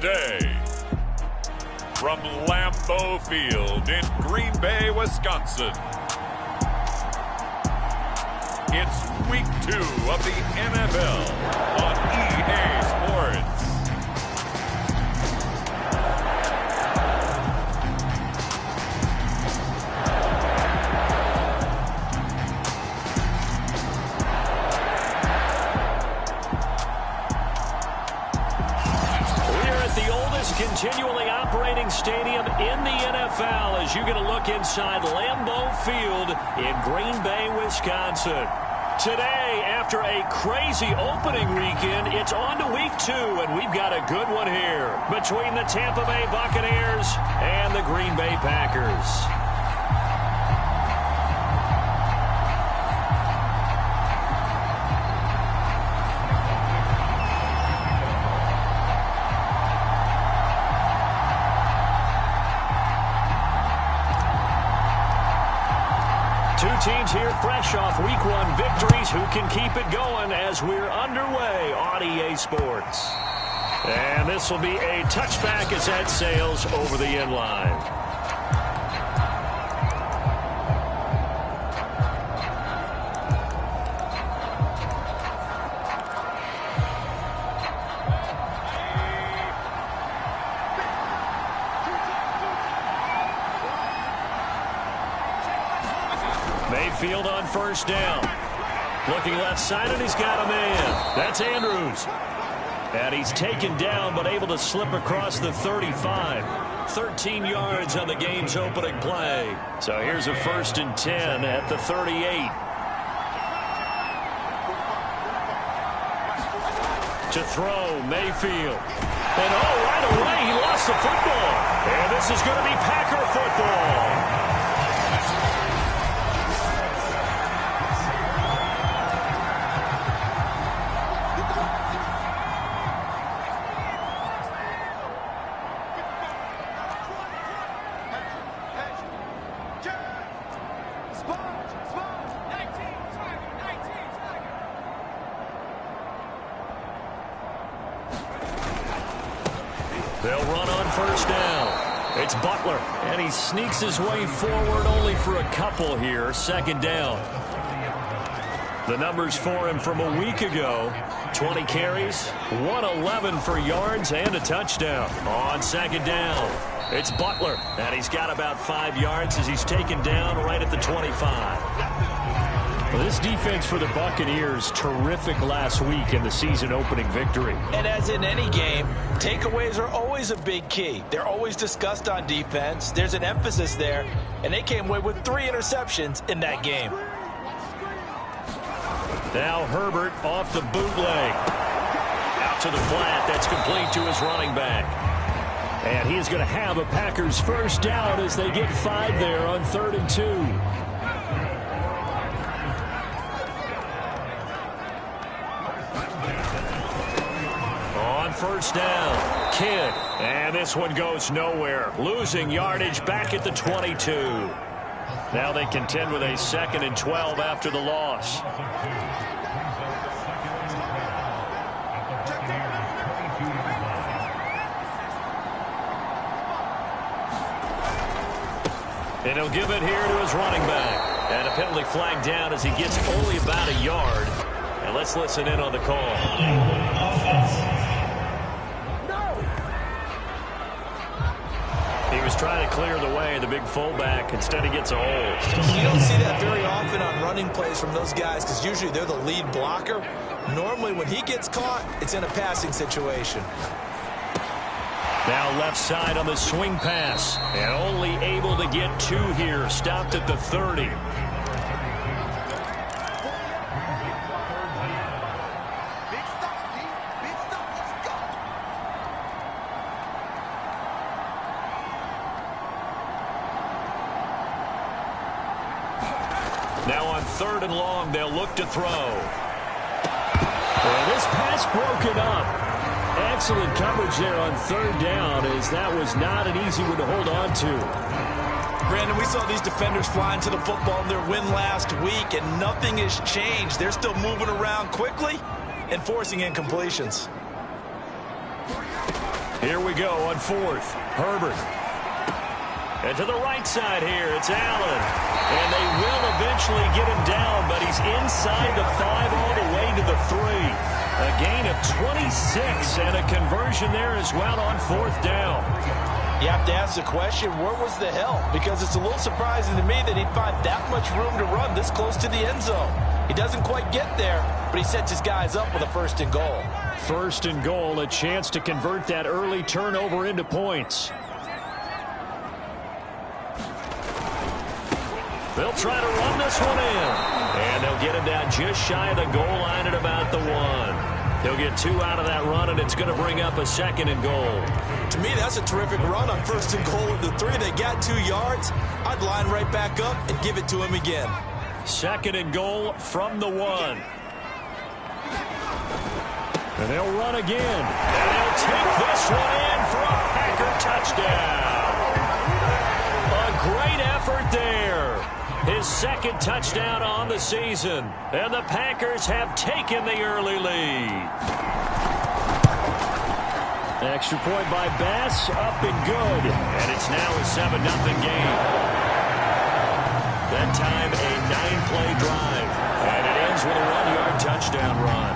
today, from Lambeau Field in Green Bay, Wisconsin, it's Week 2 of the NFL on EA Sports. Continually operating stadium in the NFL as you get a look inside Lambeau Field in Green Bay, Wisconsin. Today, after a crazy opening weekend, it's on to Week 2, and we've got a good one here between the Tampa Bay Buccaneers and the Green Bay Packers. Two teams here fresh off Week 1 victories. Who can keep it going as we're underway on EA Sports? And this will be a touchback as that sails over the end line. Mayfield on first down. Looking left side, and he's got a man. That's Andrews. And he's taken down, but able to slip across the 35. 13 yards on the game's opening play. So here's a 1st and 10 at the 38. To throw, Mayfield. And right away, he lost the football. And this is going to be Packer football. They'll run on first down. It's Butler, and he sneaks his way forward only for a couple here. 2nd down. The numbers for him from a week ago: 20 carries, 111 for yards, and a touchdown. On 2nd down, it's Butler, and he's got about 5 yards as he's taken down right at the 25. Well, this defense for the Buccaneers, terrific last week in the season-opening victory. And as in any game, takeaways are always a big key. They're always discussed on defense. There's an emphasis there, and they came away with 3 interceptions in that game. Now Herbert off the bootleg. Out to the flat. That's complete to his running back. And he is going to have a Packers first down as they get 5 there on 3rd and 2. First down, Kidd, and this one goes nowhere. Losing yardage back at the 22. Now they contend with a 2nd and 12 after the loss. And he'll give it here to his running back. And a penalty flag down as he gets only about a yard. And let's listen in on the call. He was trying to clear the way, the big fullback. Instead, he gets a hold. You don't see that very often on running plays from those guys because usually they're the lead blocker. Normally, when he gets caught, it's in a passing situation. Now left side on the swing pass. And only able to get 2 here. Stopped at the 30. Now on 3rd and long, they'll look to throw. Well, this pass broken up. Excellent coverage there on 3rd down, as that was not an easy one to hold on to. Brandon, we saw these defenders flying to the football in their win last week, and nothing has changed. They're still moving around quickly and forcing incompletions. Here we go on fourth. Herbert. And to the right side here, it's Allen. And they will eventually get him down, but he's inside the 5 all the way to the 3. A gain of 26 and a conversion there as well on fourth down. You have to ask the question, where was the help? Because it's a little surprising to me that he'd find that much room to run this close to the end zone. He doesn't quite get there, but he sets his guys up with a 1st and goal. 1st and goal, a chance to convert that early turnover into points. They'll try to run this one in. And they'll get him down just shy of the goal line at about the 1. He'll get 2 out of that run, and it's going to bring up a 2nd and goal. To me, that's a terrific run on 1st and goal at the 3. They got 2 yards. I'd line right back up and give it to him again. 2nd and goal from the 1. And they'll run again. And they'll take this one in for a Packer touchdown. A great effort there. His 2nd touchdown on the season. And the Packers have taken the early lead. Extra point by Bass, up and good. And it's now a 7-0 game. That time a 9-play drive. And it ends with a 1-yard touchdown run.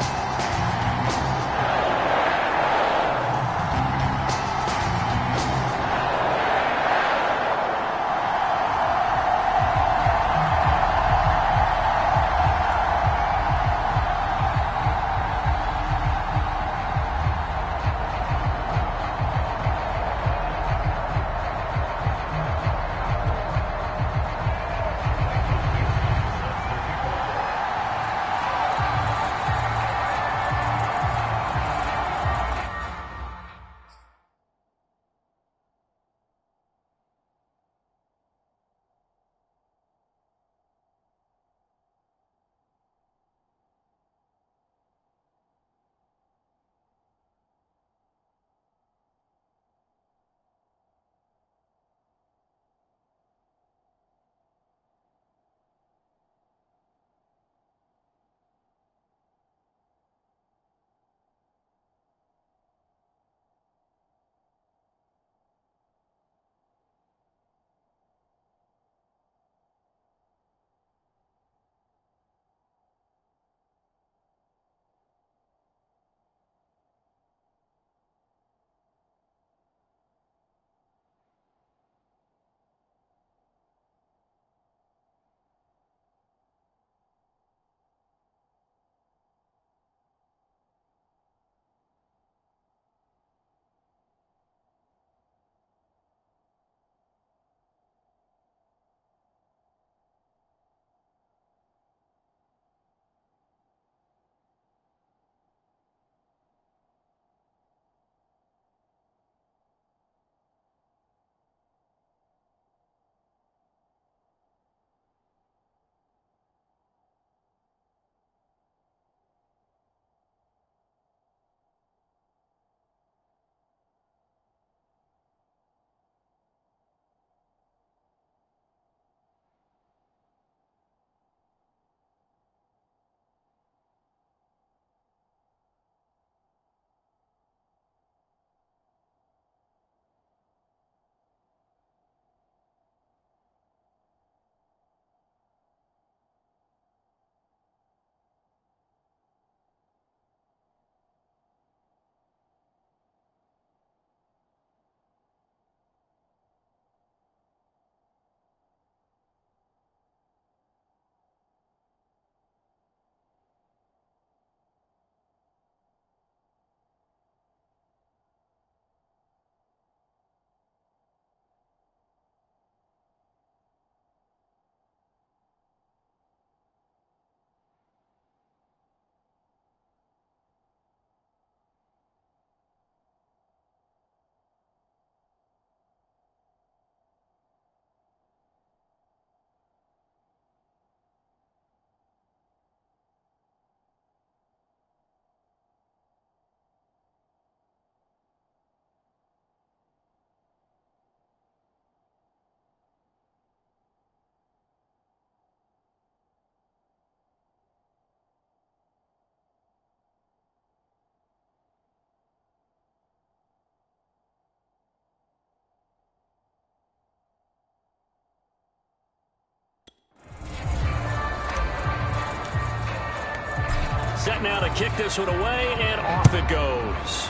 Set now to kick this one away, and off it goes.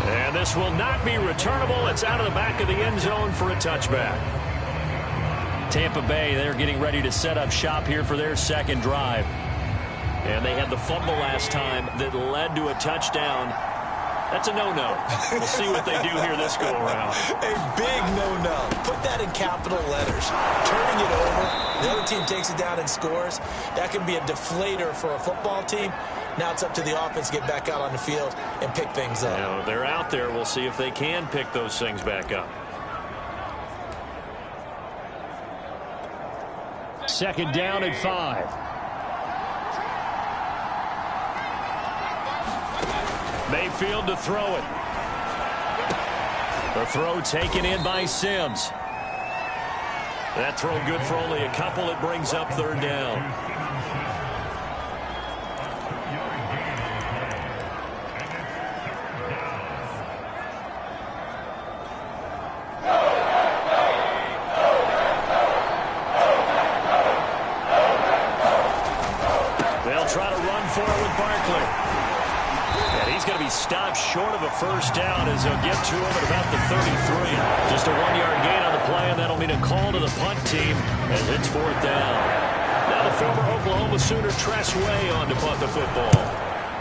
And this will not be returnable. It's out of the back of the end zone for a touchback. Tampa Bay, they're getting ready to set up shop here for their second drive. And they had the fumble last time that led to a touchdown. That's a no-no. We'll see what they do here this go-around. A big no-no. Put that in capital letters. Turning it over, the other team takes it down and scores. That can be a deflator for a football team. Now it's up to the offense to get back out on the field and pick things up. Now, they're out there. We'll see if they can pick those things back up. Second down at 5. Mayfield to throw it. The throw taken in by Sims. That throw good for only a couple. It brings up third down. They'll try to run for it with Barkley. And he's going to be stopped short of a first down as they'll get to him at about the 33. Just a 1-yard gain on the play, and that'll mean a call to the punt team as it's fourth down. Now the former Oklahoma Sooner Tress Way on to punt the football.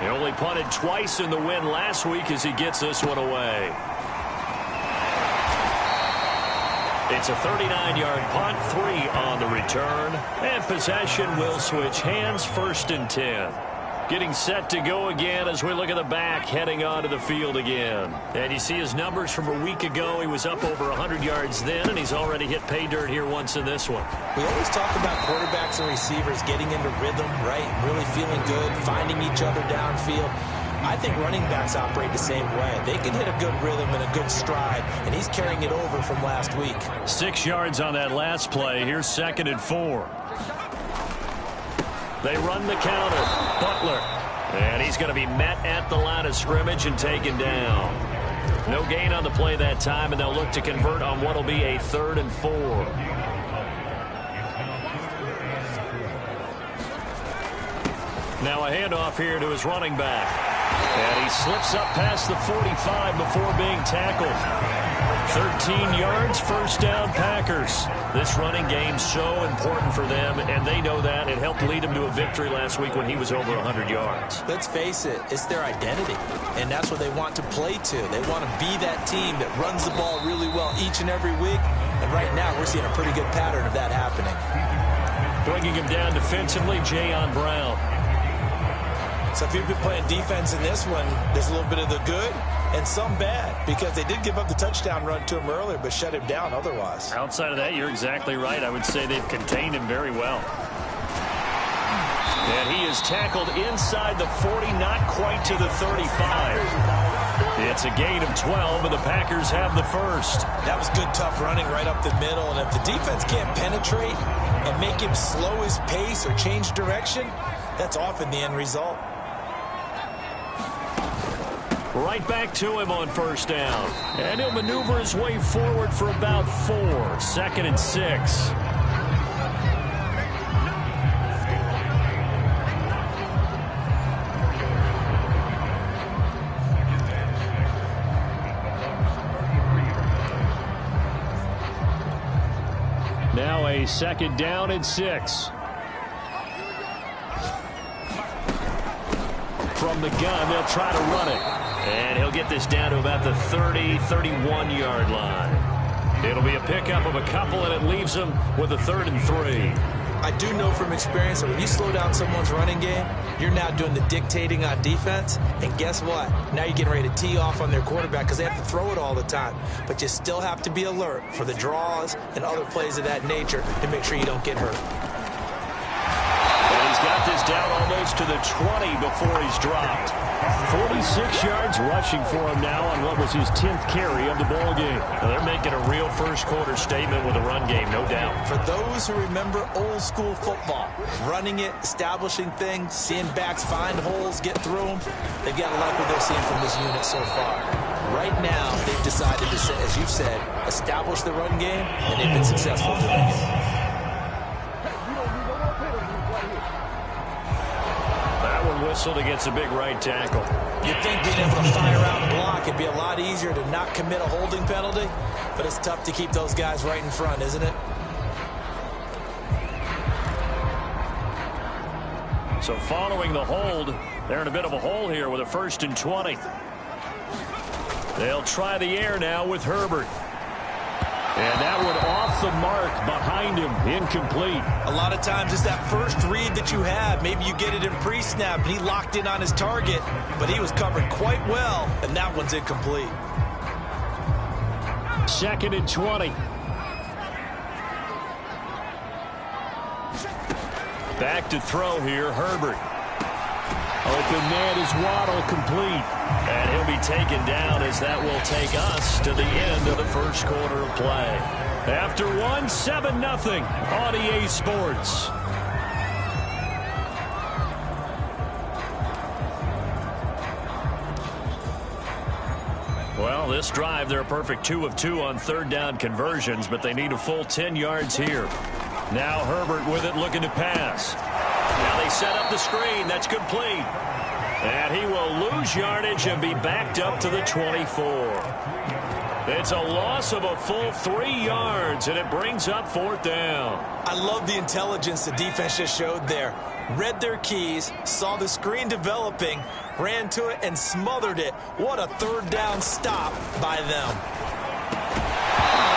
He only punted twice in the win last week as he gets this one away. It's a 39-yard punt, 3 on the return, and possession will switch hands, 1st and 10. Getting set to go again as we look at the back, heading onto the field again. And you see his numbers from a week ago. He was up over 100 yards then, and he's already hit pay dirt here once in this one. We always talk about quarterbacks and receivers getting into rhythm, right? Really feeling good, finding each other downfield. I think running backs operate the same way. They can hit a good rhythm and a good stride, and he's carrying it over from last week. 6 yards on that last play. Here's 2nd and 4. They run the counter. Butler. And he's going to be met at the line of scrimmage and taken down. No gain on the play that time, and they'll look to convert on what will be a 3rd and 4. Now a handoff here to his running back. And he slips up past the 45 before being tackled. 13 yards, first down, Packers. This running game so important for them, and they know that. It helped lead them to a victory last week when he was over 100 yards. Let's face it, it's their identity, and that's what they want to play to. They want to be that team that runs the ball really well each and every week, and right now we're seeing a pretty good pattern of that happening. Bringing him down defensively, Jayon Brown. So if you've been playing defense in this one, there's a little bit of the good and some bad, because they did give up the touchdown run to him earlier, but shut him down otherwise. Outside of that, you're exactly right. I would say they've contained him very well. And he is tackled inside the 40, not quite to the 35. It's a gain of 12, and the Packers have the first. That was good, tough running right up the middle, and if the defense can't penetrate and make him slow his pace or change direction, that's often the end result. Right back to him on first down. And he'll maneuver his way forward for about 4. 2nd and 6. Now a 2nd down and 6. From the gun, they'll try to run it. And he'll get this down to about the 30, 31-yard line. It'll be a pickup of a couple, and it leaves him with a 3rd and 3. I do know from experience that when you slow down someone's running game, you're now doing the dictating on defense. And guess what? Now you're getting ready to tee off on their quarterback because they have to throw it all the time. But you still have to be alert for the draws and other plays of that nature to make sure you don't get hurt. And he's got this down almost to the 20 before he's dropped. 46 yards rushing for him now on what was his 10th carry of the ball game. Now they're making a real first-quarter statement with a run game, no doubt. For those who remember old-school football, running it, establishing things, seeing backs find holes, get through them, they've got to like what they're seeing from this unit so far. Right now, they've decided to, as you've said, establish the run game, and they've been successful doing it. whistled against a big right tackle. You'd think being able to fire out and block would be a lot easier to not commit a holding penalty, but it's tough to keep those guys right in front, isn't it? So following the hold, they're in a bit of a hole here with a 1st and 20. They'll try the air now with Herbert. And that one off the mark behind him, incomplete. A lot of times it's that first read that you have. Maybe you get it in pre-snap, and he locked in on his target, but he was covered quite well, and that one's incomplete. 2nd and 20. Back to throw here, Herbert. Open man is Waddle, complete. And he'll be taken down as that will take us to the end of the first quarter of play. After one, 7-0 on EA Sports. Well, this drive, they're a perfect 2 of 2 on 3rd down conversions, but they need a full 10 yards here. Now Herbert with it, looking to pass. Now they set up the screen. That's complete. And he will lose yardage and be backed up to the 24. It's a loss of a full 3 yards, and it brings up 4th down. I love the intelligence the defense just showed there. Read their keys, saw the screen developing, ran to it, and smothered it. What a 3rd down stop by them.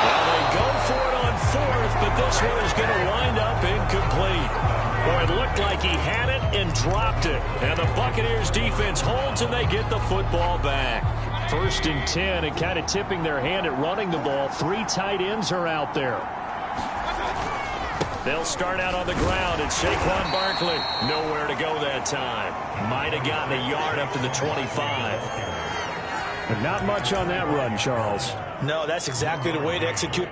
Well, they go for it on 4th, but this one is going to wind up incomplete. Boy, it looked like he had it and dropped it. And the Buccaneers defense holds, and they get the football back. 1st and 10, and kind of tipping their hand at running the ball. 3 tight ends are out there. They'll start out on the ground, and Saquon Barkley nowhere to go that time. Might have gotten a yard up to the 25. But not much on that run, Charles. No, that's exactly the way to execute.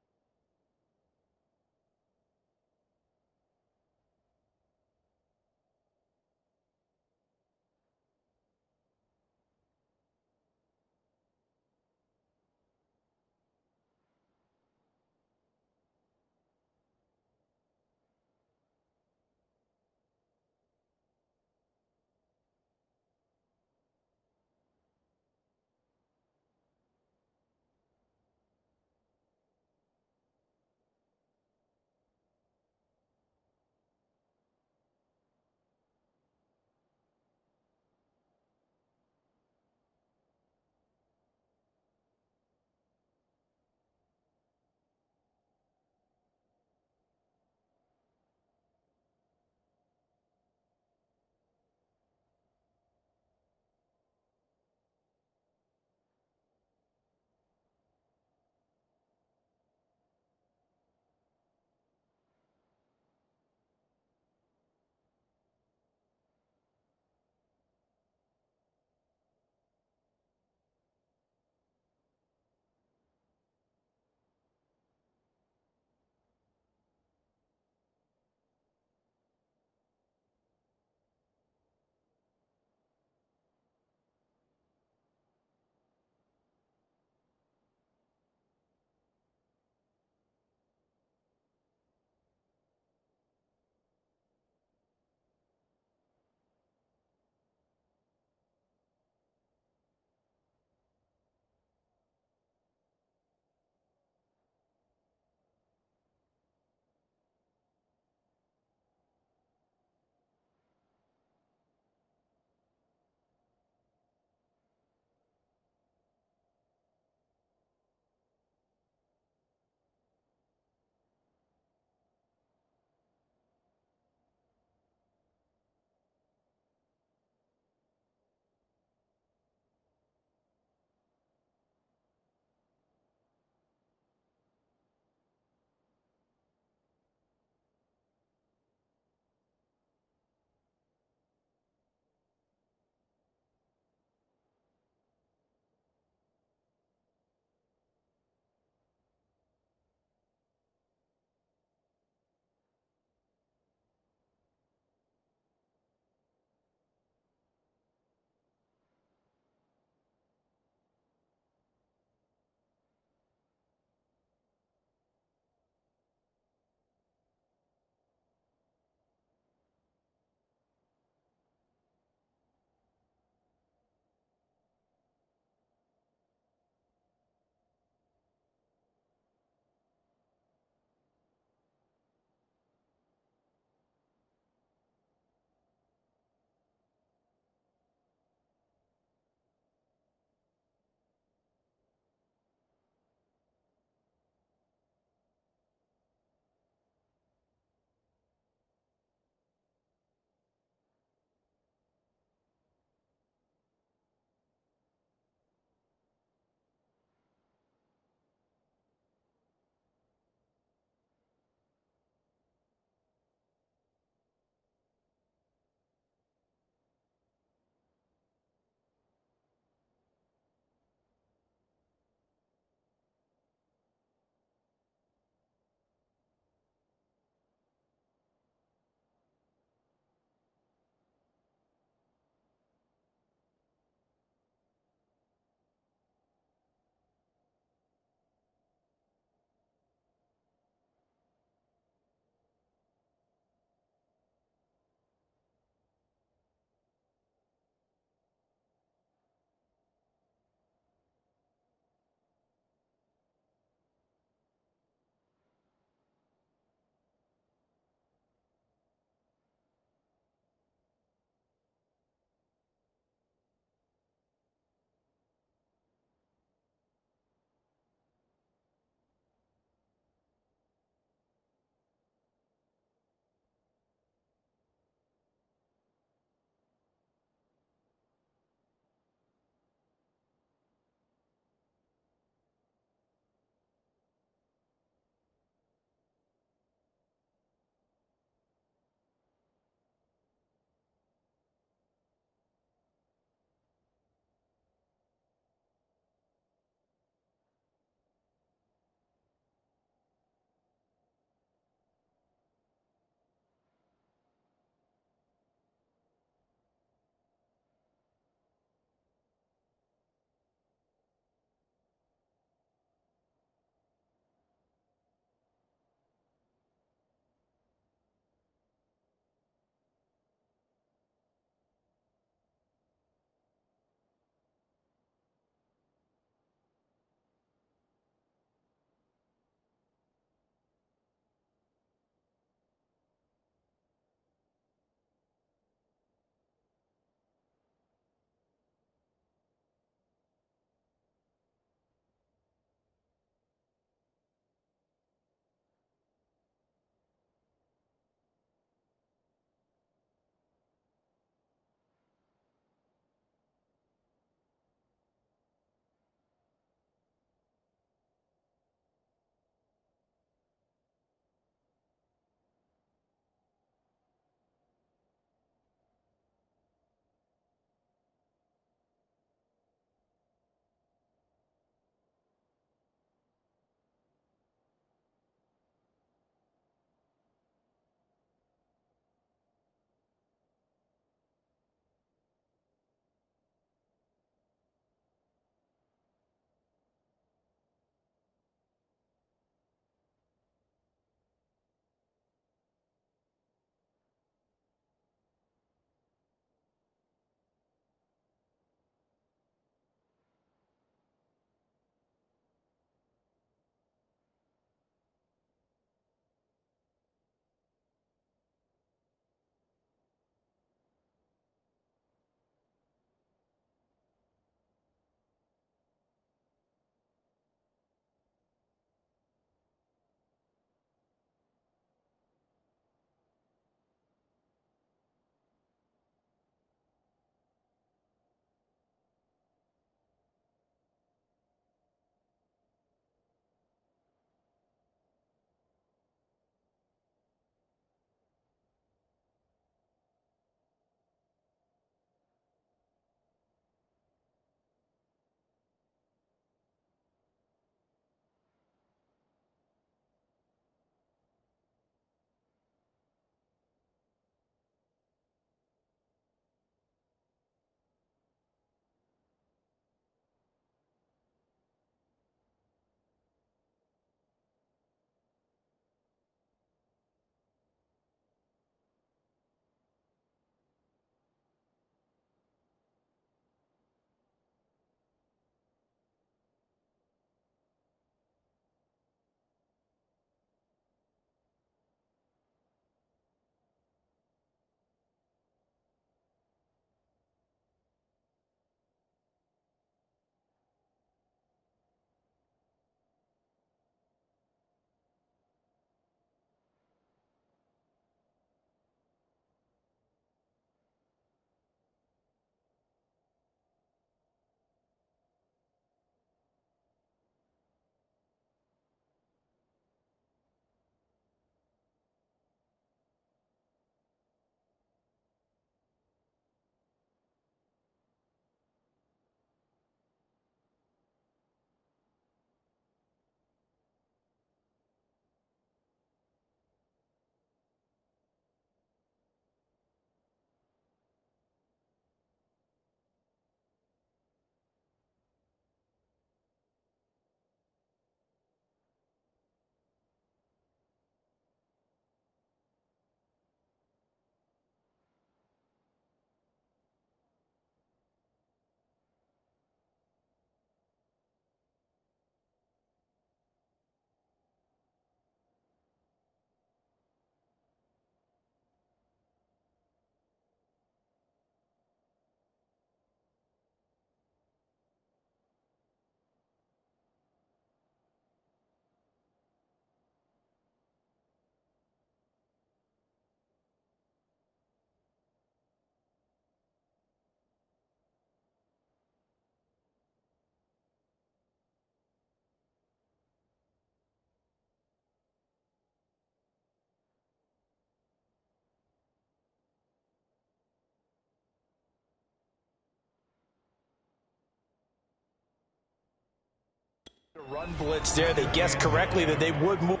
Run blitz there. They guessed correctly that they would move.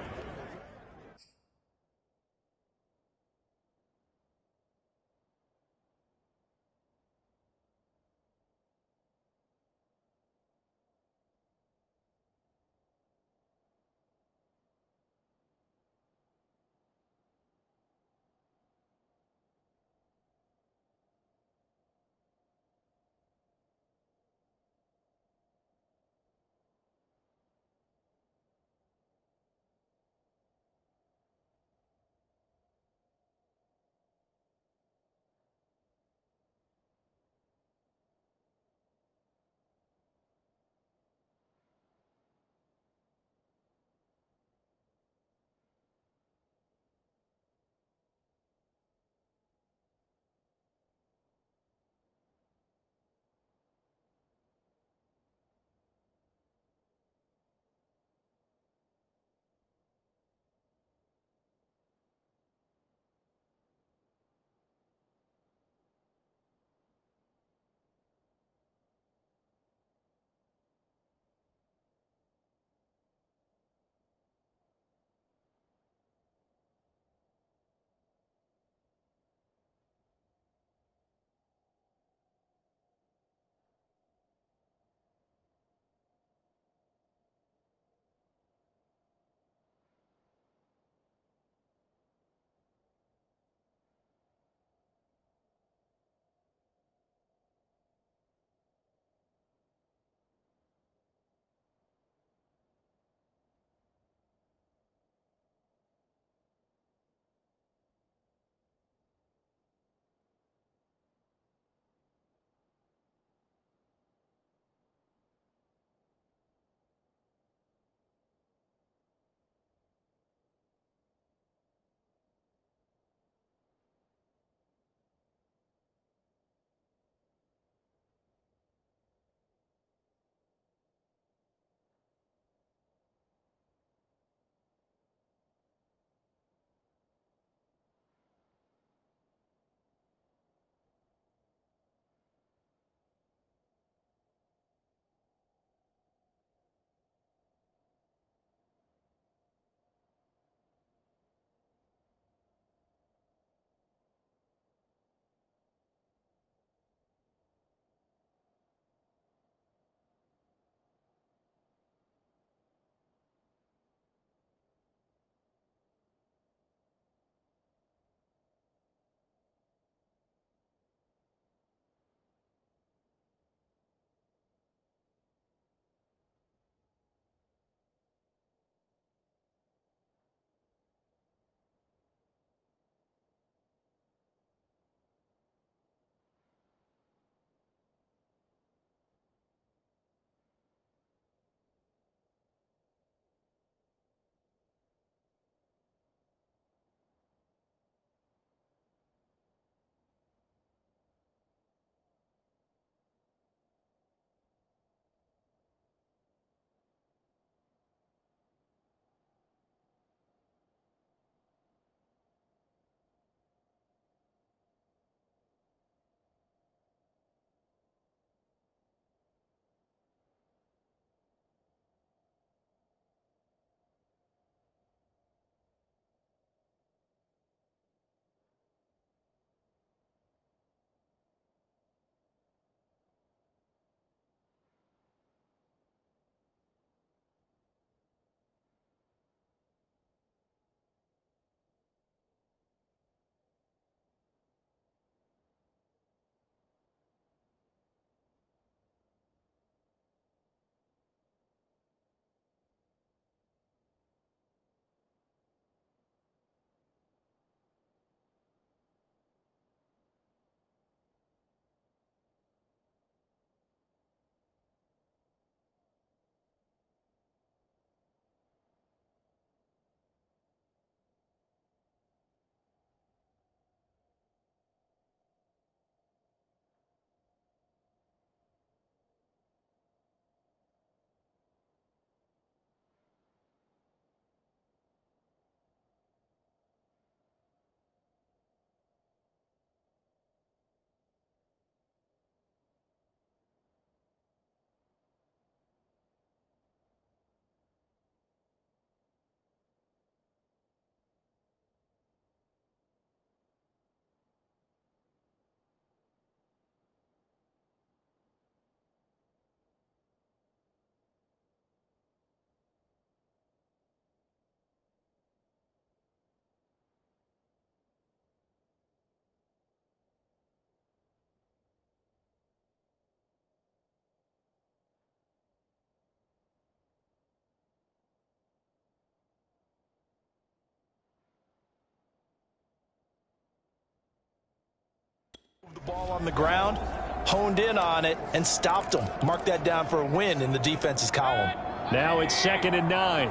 Ball on the ground, honed in on it, and stopped him. Mark that down for a win in the defense's column. Now it's 2nd and 9.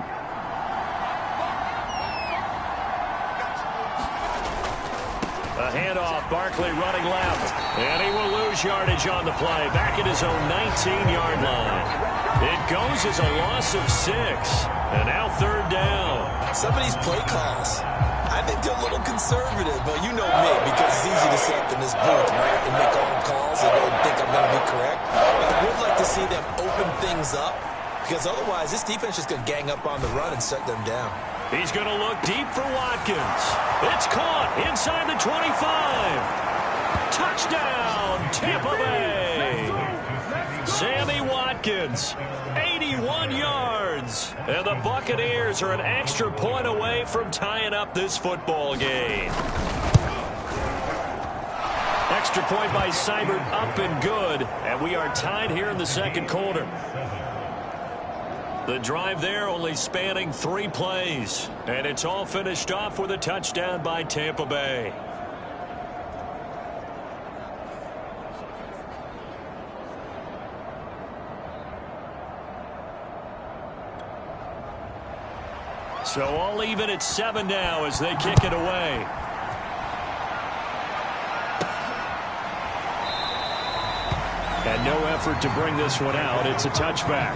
A handoff, Barkley running left, and he will lose yardage on the play, back at his own 19-yard line. It goes as a loss of 6, and now 3rd down. Some of these play calls, I think they're a little conservative, but you know me, because it's easy to sit up in this booth, right, and make all the calls and think I'm going to be correct. I would like to see them open things up, because otherwise this defense is going to gang up on the run and shut them down. He's going to look deep for Watkins. It's caught inside the 25. Touchdown, Tampa Bay. Sammy Watkins, 81 yards. And the Buccaneers are an extra point away from tying up this football game. Extra point by Seibert, up and good. And we are tied here in the 2nd quarter. The drive there only spanning 3 plays. And it's all finished off with a touchdown by Tampa Bay. So all even at 7 now as they kick it away. And no effort to bring this one out. It's a touchback.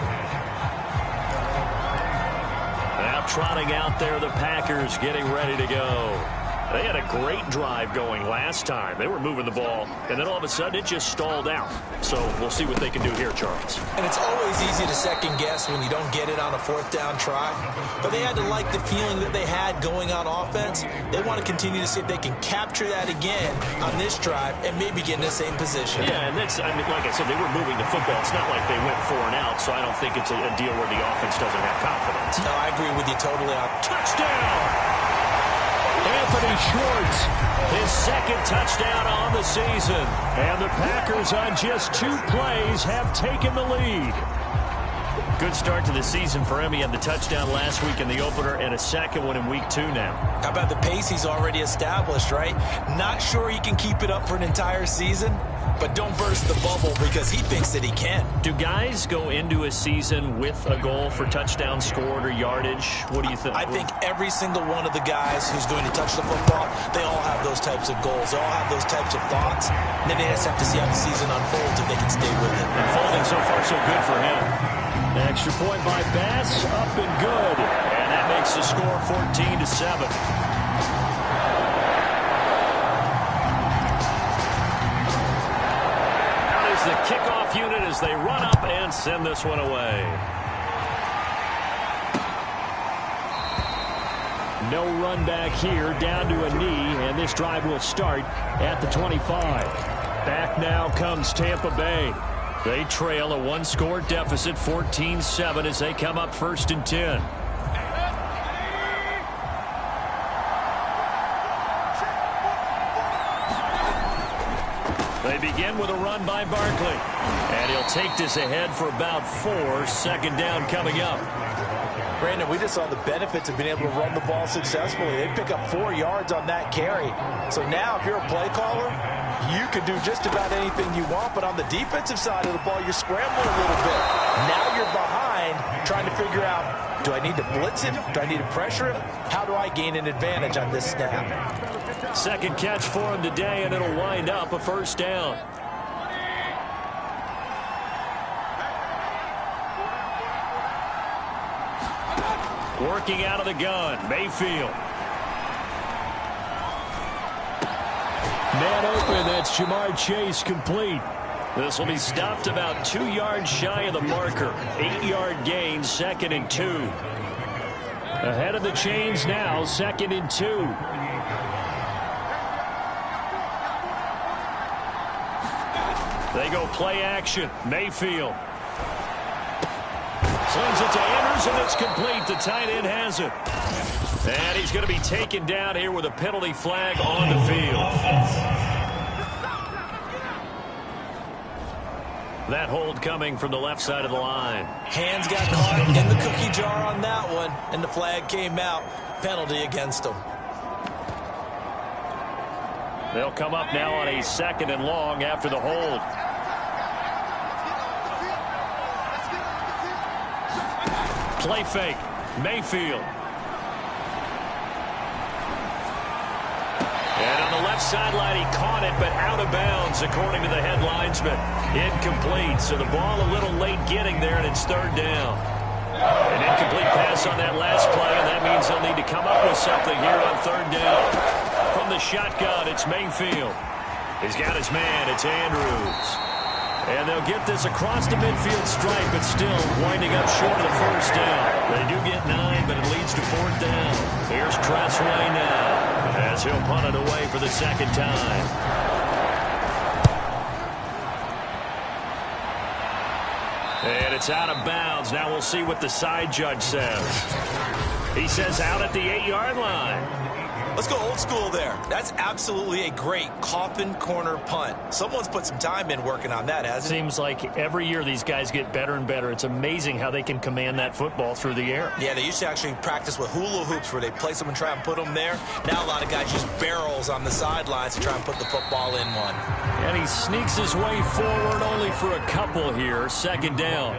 Now trotting out there, the Packers getting ready to go. They had a great drive going last time. They were moving the ball, and then all of a sudden it just stalled out. So we'll see what they can do here, Charles. And it's always easy to second guess when you don't get it on a 4th down try. But they had to like the feeling that they had going on offense. They want to continue to see if they can capture that again on this drive and maybe get in the same position. Yeah, and that's, I mean, like I said, they were moving the football. It's not like they went 4 and out, so I don't think it's a deal where the offense doesn't have confidence. No, I agree with you totally. Touchdown! Anthony Schwartz, his 2nd touchdown on the season. And the Packers on just 2 plays have taken the lead. Good start to the season for him. He had the touchdown last week in the opener and a 2nd one in week 2 now. How about the pace he's already established, right? Not sure he can keep it up for an entire season, but don't burst the bubble because he thinks that he can. Do guys go into a season with a goal for touchdown scored or yardage? What do you think? I think every single one of the guys who's going to touch the football, they all have those types of goals. They all have those types of thoughts. And then they just have to see how the season unfolds if they can stay with it. Unfolding so far so good for him. Extra point by Bass, up and good. And that makes the score 14-7. The kickoff unit as they run up and send this one away. No run back here, down to a knee, and this drive will start at the 25. Back now comes Tampa Bay. They trail a 1-score deficit, 14-7, as they come up 1st and 10. They begin with a run by Barkley. And he'll take this ahead for about 4. 2nd down coming up. Brandon, we just saw the benefits of being able to run the ball successfully. They pick up 4 yards on that carry. So now if you're a play caller, you can do just about anything you want. But on the defensive side of the ball, you're scrambling a little bit. Now you're behind trying to figure out, do I need to blitz him? Do I need to pressure him? How do I gain an advantage on this snap? 2nd catch for him today, and it'll wind up a 1st down. Working out of the gun, Mayfield. Man open, that's Jamar Chase complete. This will be stopped about 2 yards shy of the marker. 8-yard gain, 2nd and 2. Ahead of the chains now, 2nd and 2. They go play action. Mayfield. Slings it to Anderson. It's complete. The tight end has it. And he's going to be taken down here with a penalty flag on the field. That hold coming from the left side of the line. Hands got caught in the cookie jar on that one, and the flag came out. Penalty against him. They'll come up now on a 2nd and long after the hold. Play fake. Mayfield. And on the left sideline, he caught it, but out of bounds, according to the head linesman. Incomplete, so the ball a little late getting there, and it's 3rd down. An incomplete pass on that last play, and that means they'll need to come up with something here on 3rd down. From the shotgun, it's Mayfield. He's got his man. It's Andrews. And they'll get this across the midfield stripe, but still winding up short of the 1st down. They do get 9, but it leads to 4th down. Here's Tressway now, as he'll punt it away for the 2nd time. And it's out of bounds. Now we'll see what the side judge says. He says out at the 8-yard line. Let's go old school there. That's absolutely a great coffin corner punt. Someone's put some time in working on that, hasn't it? Seems like every year these guys get better and better. It's amazing how they can command that football through the air. Yeah, they used to actually practice with hula hoops where they place them and try and put them there. Now a lot of guys use barrels on the sidelines to try and put the football in one. And he sneaks his way forward only for a couple here. 2nd down.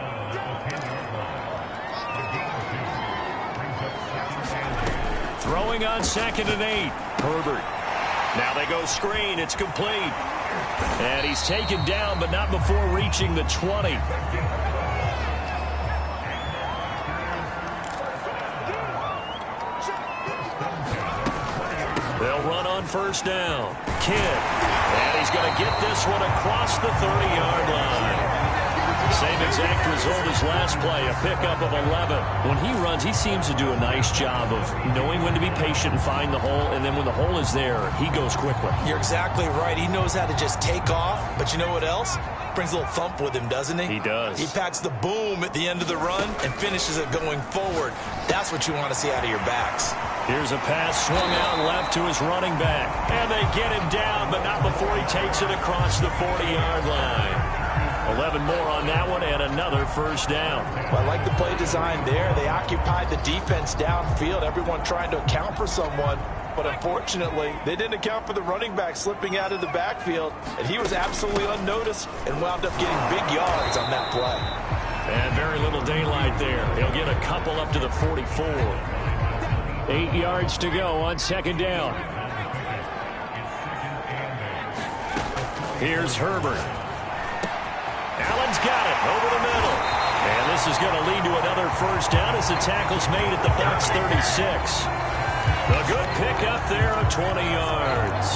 Throwing on 2nd and 8. Herbert. Now they go screen. It's complete. And he's taken down, but not before reaching the 20. They'll run on 1st down. Kidd. And he's going to get this one across the 30-yard line. Same exact result as last play, a pickup of 11. When he runs, he seems to do a nice job of knowing when to be patient and find the hole, and then when the hole is there, he goes quickly. You're exactly right. He knows how to just take off, but you know what else? Brings a little thump with him, doesn't he? He does. He packs the boom at the end of the run and finishes it going forward. That's what you want to see out of your backs. Here's a pass swung out left to his running back. And they get him down, but not before he takes it across the 40-yard line. 11 more on that one, and another 1st down. Well, I like the play design there. They occupied the defense downfield, everyone trying to account for someone. But unfortunately, they didn't account for the running back slipping out of the backfield, and he was absolutely unnoticed and wound up getting big yards on that play. And very little daylight there. He'll get a couple up to the 44. 8 yards to go on 2nd down. Here's Herbert. Allen's got it over the middle. And this is going to lead to another 1st down as the tackle's made at the Bucs 36. A good pickup there of 20 yards.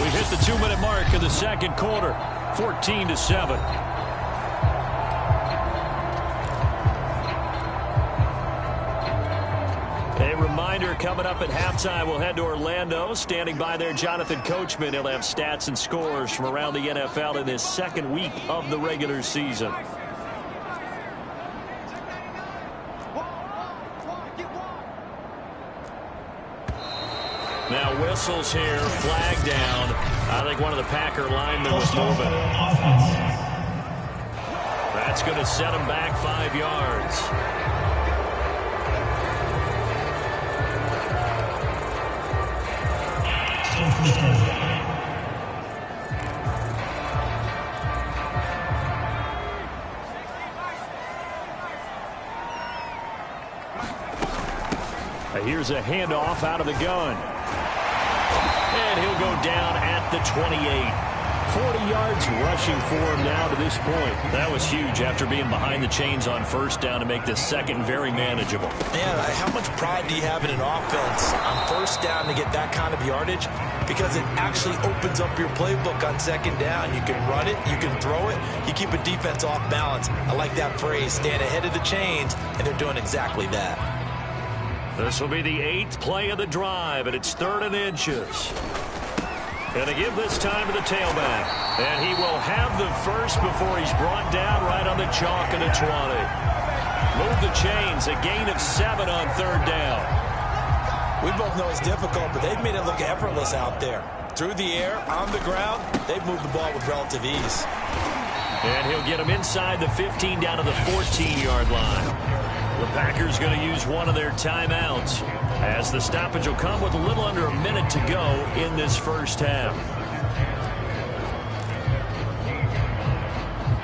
We hit the 2-minute mark of the 2nd quarter, 14-7. A reminder, coming up at halftime, we'll head to Orlando. Standing by there, Jonathan Coachman. He'll have stats and scores from around the NFL in his 2nd week of the regular season. Now whistles here, flag down. I think one of the Packer linemen was moving. That's going to set him back 5 yards. Here's a handoff out of the gun. And he'll go down at the 28. 40 yards rushing for him now to this point. That was huge after being behind the chains on 1st down to make this 2nd very manageable. Man, how much pride do you have in an offense on 1st down to get that kind of yardage? Because it actually opens up your playbook on 2nd down. You can run it, you can throw it, you keep a defense off balance. I like that phrase, stand ahead of the chains, and they're doing exactly that. This will be the 8th play of the drive, and it's 3rd and inches. And they give this time to the tailback. And he will have the first before he's brought down right on the chalk of the 20. Move the chains, a gain of 7 on 3rd down. We both know it's difficult, but they've made it look effortless out there. Through the air, on the ground, they've moved the ball with relative ease. And he'll get him inside the 15 down to the 14-yard line. The Packers going to use one of their timeouts, as the stoppage will come with a little under a minute to go in this first half.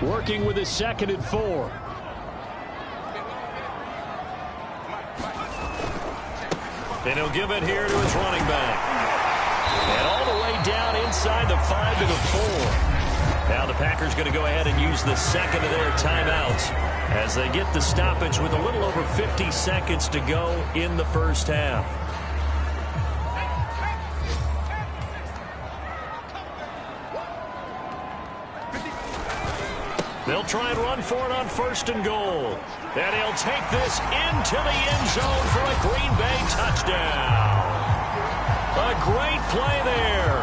Working with his 2nd and 4. And he'll give it here to his running back. And all the way down inside the 5 to the 4. Now the Packers going to go ahead and use the 2nd of their timeouts as they get the stoppage with a little over 50 seconds to go in the first half. They'll try and run for it on 1st and goal. And he'll take this into the end zone for a Green Bay touchdown. A great play there.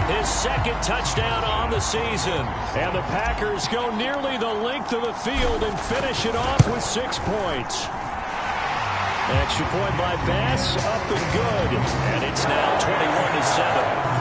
His 2nd touchdown on the season. And the Packers go nearly the length of the field and finish it off with 6 points. Extra point by Bass, up and good. And it's now 21-7.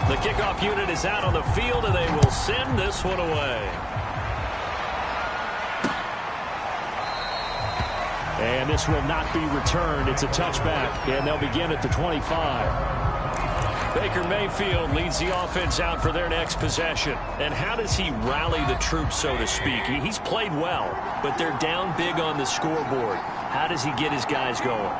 The kickoff unit is out on the field, and they will send this one away. And this will not be returned. It's a touchback, and they'll begin at the 25. Baker Mayfield leads the offense out for their next possession. And how does he rally the troops, so to speak? He's played well, but they're down big on the scoreboard. How does he get his guys going?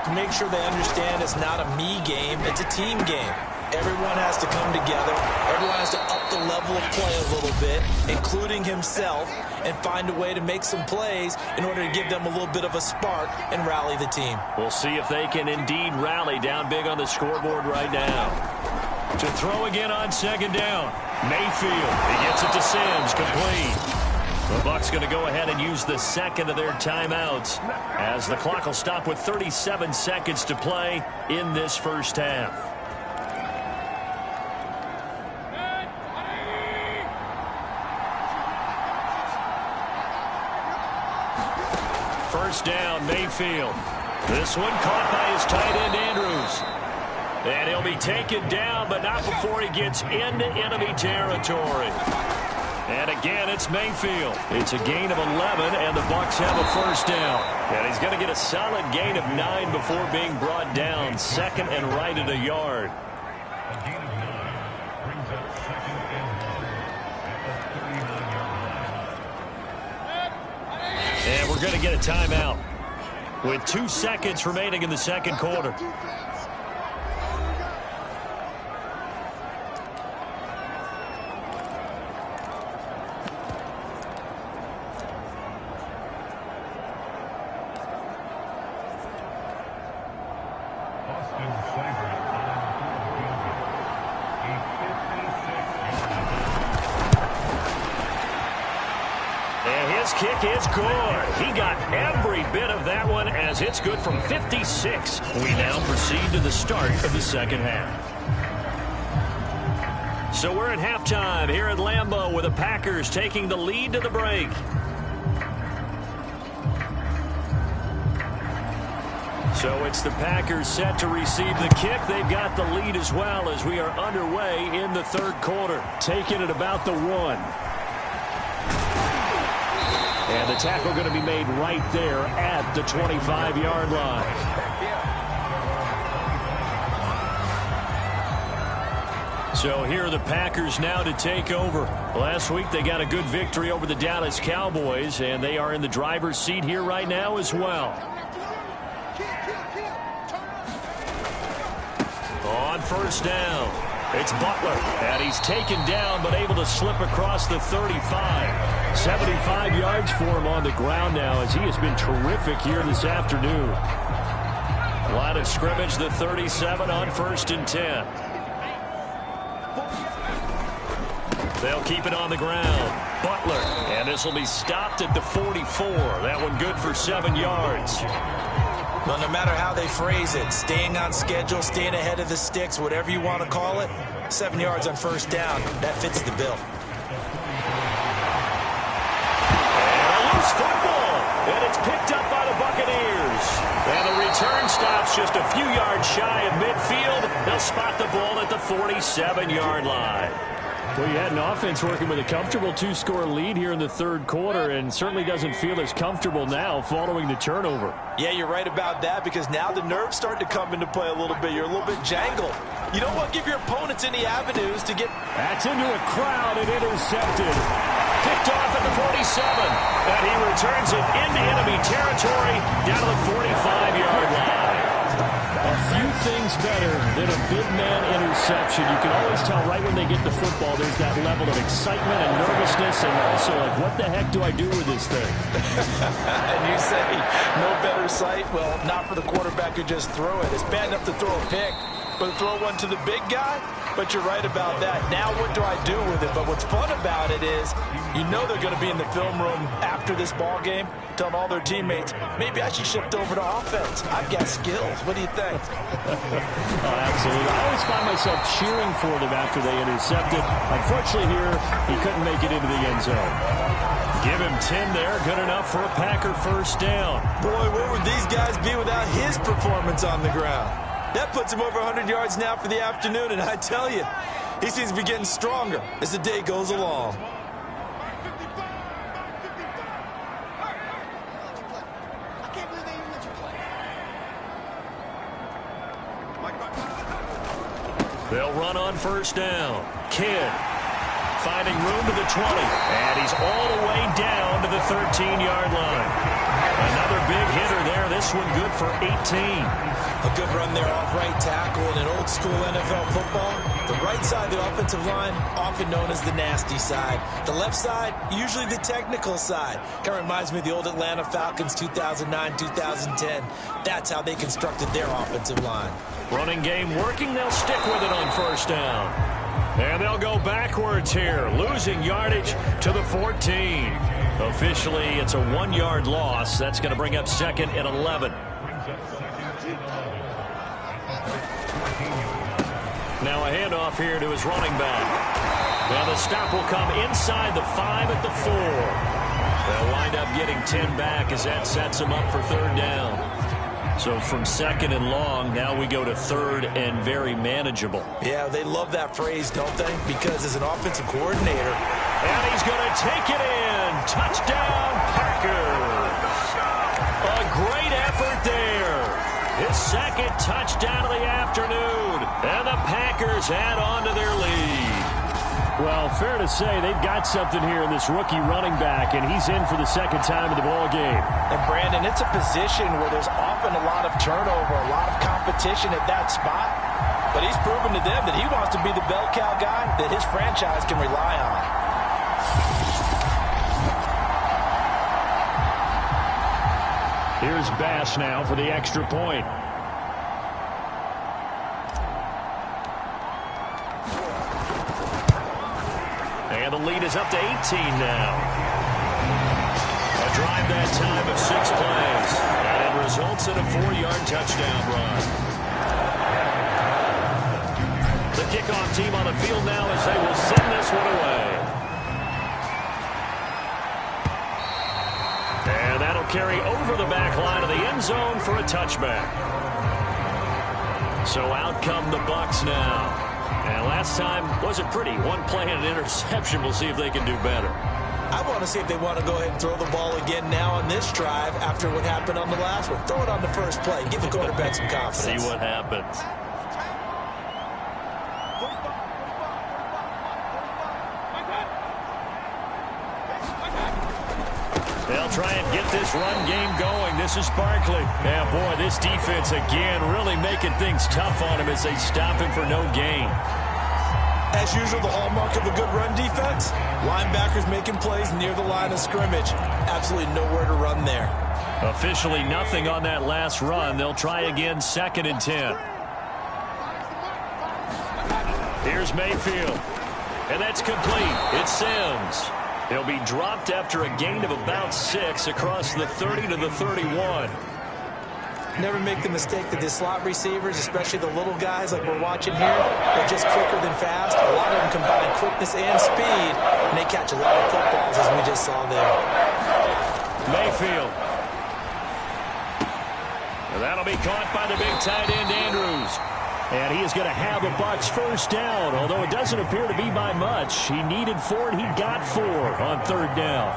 To make sure they understand it's not a me game, it's a team game. Everyone has to come together. Everyone has to up the level of play a little bit, including himself, and find a way to make some plays in order to give them a little bit of a spark and rally the team. We'll see if they can indeed rally down big on the scoreboard right now. To throw again on 2nd down. Mayfield, he gets it to Sims, complete. The Bucs going to go ahead and use the 2nd of their timeouts as the clock will stop with 37 seconds to play in this first half. First down, Mayfield. This one caught by his tight end, Andrews. And he'll be taken down, but not before he gets into enemy territory. And again, it's Mayfield. It's a gain of 11, and the Bucs have a first down. And he's going to get a solid gain of 9 before being brought down. 2nd and right at a yard. And we're going to get a timeout with 2 seconds remaining in the second quarter. And This kick is good. He got every bit of that one as it's good from 56. We now proceed to the start of the second half. So we're at halftime here at Lambeau with the Packers taking the lead to the break. So it's the Packers set to receive the kick. They've got the lead as well as we are underway in the third quarter. Taking it about the 1. And the tackle going to be made right there at the 25-yard line. So here are the Packers now to take over. Last week they got a good victory over the Dallas Cowboys, and they are in the driver's seat here right now as well. On first down, it's Butler, and he's taken down but able to slip across the 35. 75 yards for him on the ground now as he has been terrific here this afternoon. Line of scrimmage, the 37 on 1st and 10. They'll keep it on the ground. Butler, and this will be stopped at the 44. That one good for 7 yards. Well, no matter how they phrase it, staying on schedule, staying ahead of the sticks, whatever you want to call it, 7 yards on first down, that fits the bill. And a loose football, and it's picked up by the Buccaneers. And the return stops just a few yards shy of midfield. They'll spot the ball at the 47-yard line. Well, you had an offense working with a comfortable 2-score lead here in the third quarter and certainly doesn't feel as comfortable now following the turnover. Yeah, you're right about that because now the nerves start to come into play a little bit. You're a little bit jangled. You don't want to give your opponents any avenues to get... That's into a crowd and intercepted. Picked off at the 47, and he returns it into enemy territory down to the 45-yard line. A few things better than a big man interception. You can always tell right when they get the football, there's that level of excitement and nervousness and also like, what the heck do I do with this thing? And you say, no better sight? Well, not for the quarterback who just throw it. It's bad enough to throw a pick, but to throw one to the big guy? But you're right about that. Now what do I do with it? But what's fun about it is you know they're going to be in the film room after this ball game telling all their teammates, maybe I should shift over to offense. I've got skills. What do you think? Oh, absolutely. I always find myself cheering for them after they intercepted. Unfortunately here, he couldn't make it into the end zone. Give him 10 there. Good enough for a Packer first down. Boy, where would these guys be without his performance on the ground? That puts him over 100 yards now for the afternoon, and I tell you, he seems to be getting stronger as the day goes along. They'll run on first down. Kidd finding room to the 20, and he's all the way down to the 13-yard line. Another big hitter there. This one good for 18. A good run there off right tackle in an old-school NFL football. The right side of the offensive line, often known as the nasty side. The left side, usually the technical side. Kind of reminds me of the old Atlanta Falcons 2009-2010. That's how they constructed their offensive line. Running game working. They'll stick with it on first down. And they'll go backwards here, losing yardage to the 14. Officially, it's a 1-yard loss. That's going to bring up 2nd and 11. Now a handoff here to his running back. Now the stop will come inside the 5 at the 4. They'll wind up getting 10 back as that sets them up for 3rd down. So from 2nd and long, now we go to 3rd and very manageable. Yeah, they love that phrase, don't they? Because as an offensive coordinator... And he's going to take it in. Touchdown, Packers. A great effort there. His 2nd touchdown of the afternoon. And the Packers add on to their lead. Well, fair to say they've got something here in this rookie running back, and he's in for the 2nd time in the ball game. And Brandon, it's a position where there's often a lot of turnover, a lot of competition at that spot. But he's proven to them that he wants to be the bell cow guy that his franchise can rely on. Here's Bass now for the extra point. And the lead is up to 18 now. drive that time of 6 plays. And it results in a 4-yard touchdown run. The kickoff team on the field now as they will send this one away. And that'll carry over the back line of the end zone for a touchback. So out come the Bucs now. And last time wasn't pretty. One play and an interception. We'll see if they can do better. I want to see if they want to go ahead and throw the ball again now on this drive after what happened on the last one. Throw it on the first play. Give the quarterback some confidence. See what happens. They'll try and get this run game going. This is Barkley. Yeah, boy, this defense again really making things tough on him as they stop him for no gain. As usual, the hallmark of a good run defense, linebackers making plays near the line of scrimmage. Absolutely nowhere to run there. Officially nothing on that last run. They'll try again, 2nd and 10. Here's Mayfield. And that's complete. It's Sims. He'll be dropped after a gain of about 6 across the 30 to the 31. Never make the mistake that the slot receivers, especially the little guys like we're watching here, they're just quicker than fast. A lot of them combine quickness and speed, and they catch a lot of footballs, as we just saw there. Mayfield. And that'll be caught by the big tight end, Andrews. And he is going to have the Bucs first down, although it doesn't appear to be by much. He needed 4, and he got 4 on 3rd down.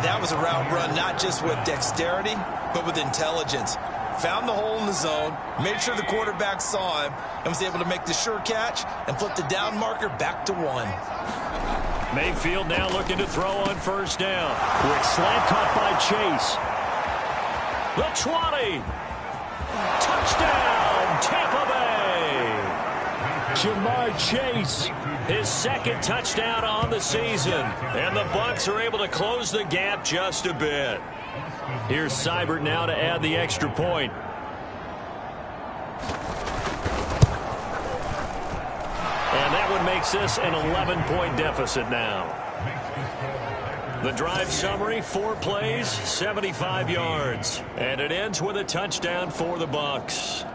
That was a route run not just with dexterity, but with intelligence. Found the hole in the zone, made sure the quarterback saw him, and was able to make the sure catch and flip the down marker back to 1. Mayfield now looking to throw on 1st down. Quick slant caught by Chase. The 20. Touchdown, Tampa Bay. Jamar Chase. His 2nd touchdown on the season. And the Bucs are able to close the gap just a bit. Here's Seibert now to add the extra point. And that one makes this an 11-point deficit now. The drive summary, 4 plays, 75 yards. And it ends with a touchdown for the Bucs.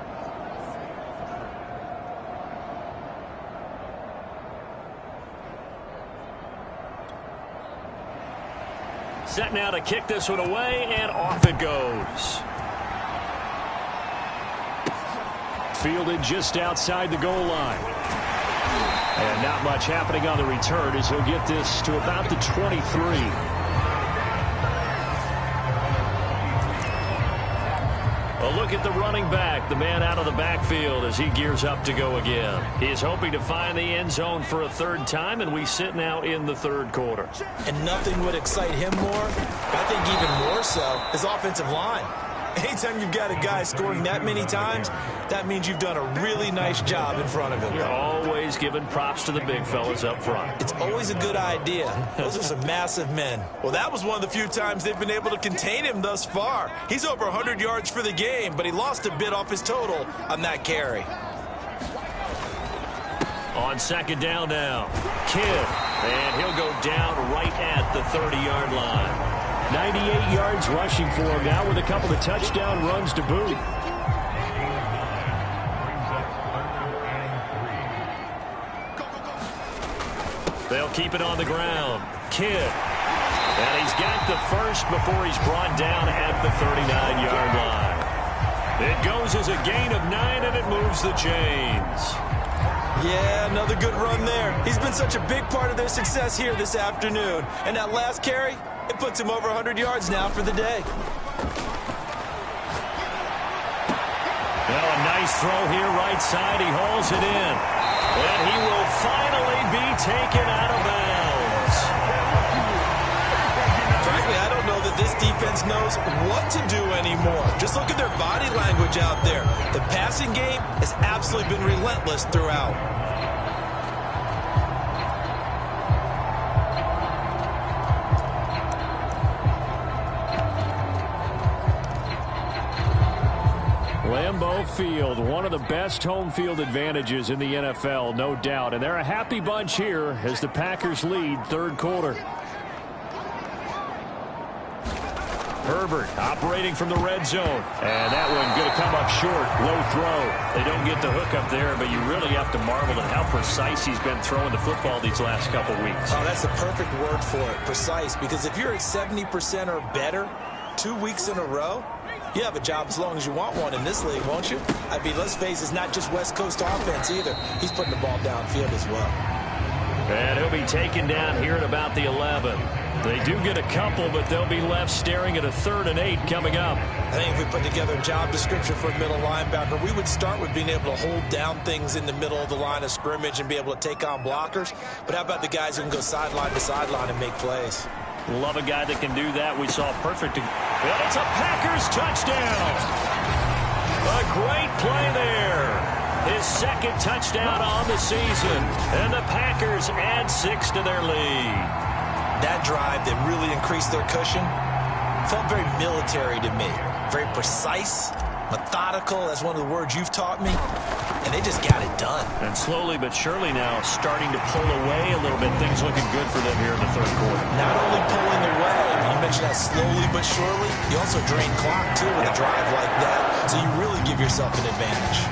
Set now to kick this one away, and off it goes. Fielded just outside the goal line. And not much happening on the return as he'll get this to about the 23. A look at the running back, the man out of the backfield as he gears up to go again. He's hoping to find the end zone for a 3rd time, and we sit now in the 3rd quarter. And nothing would excite him more, I think even more so, his offensive line. Anytime you've got a guy scoring that many times, that means you've done a really nice job in front of him. You're always giving props to the big fellas up front. It's always a good idea. Those are some massive men. Well, that was one of the few times they've been able to contain him thus far. He's over 100 yards for the game, but he lost a bit off his total on that carry. On 2nd down now, Kidd, and he'll go down right at the 30-yard line. 98 yards rushing for him now with a couple of touchdown runs to boot. They'll keep it on the ground. Kidd. And he's got the first before he's brought down at the 39-yard line. It goes as a gain of 9, and it moves the chains. Yeah, another good run there. He's been such a big part of their success here this afternoon. And that last carry, it puts him over 100 yards now for the day. Well, a nice throw here right side. He hauls it in. And he will finally be taken out of bounds. Frankly, I don't know that this defense knows what to do anymore. Just look at their body language out there. The passing game has absolutely been relentless throughout. Lambeau Field, one of the best home field advantages in the NFL, no doubt. And they're a happy bunch here as the Packers lead 3rd quarter. Herbert operating from the red zone. And that one going to come up short. Low throw. They don't get the hook up there, but you really have to marvel at how precise he's been throwing the football these last couple weeks. Oh, that's the perfect word for it, precise. Because if you're at 70% or better 2 weeks in a row, you have a job as long as you want one in this league, won't you? I mean, let's face it, it's not just West Coast offense either. He's putting the ball downfield as well. And he'll be taken down here at about the 11. They do get a couple, but they'll be left staring at a 3rd and 8 coming up. I think if we put together a job description for a middle linebacker, we would start with being able to hold down things in the middle of the line of scrimmage and be able to take on blockers. But how about the guys who can go sideline to sideline and make plays? Love a guy that can do that. We saw perfect. And it's a Packers touchdown. A great play there. His 2nd touchdown on the season. And the Packers add 6 to their lead. That drive that really increased their cushion felt very military to me. Very precise, methodical. That's one of the words you've taught me. And they just got it done. And slowly but surely now starting to pull away a little bit. Things looking good for them here in the 3rd quarter. Not only pulling away, you mentioned that slowly but surely, you also drain clock too with a drive like that. So you really give yourself an advantage.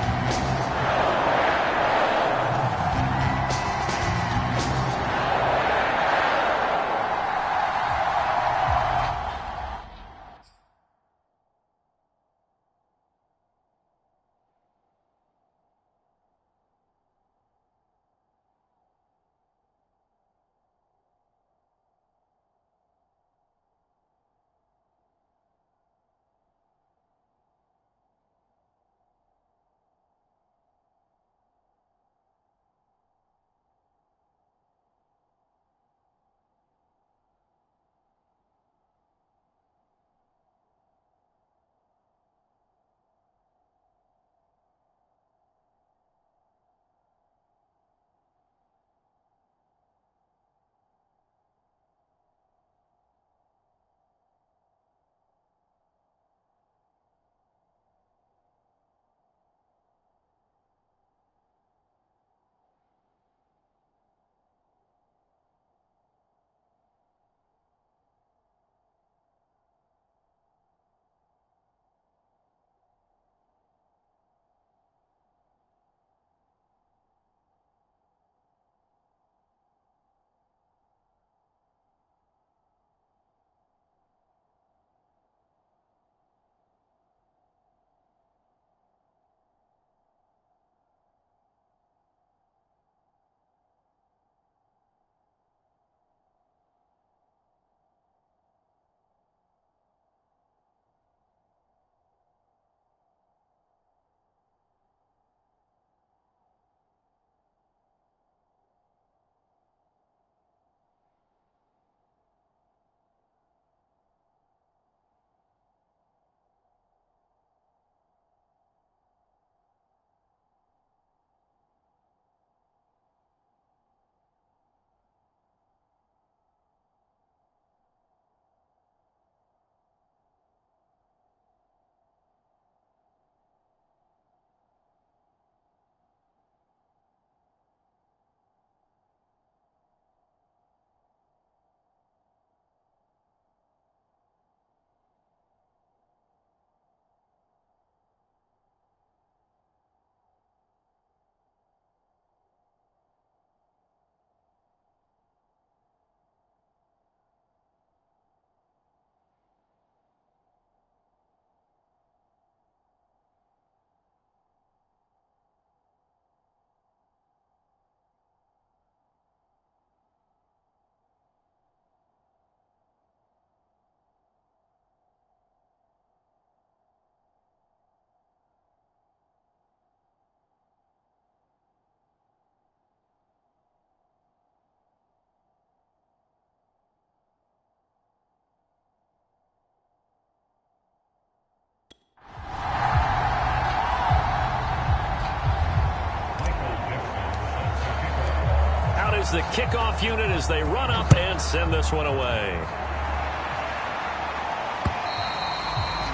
The kickoff unit as they run up and send this one away.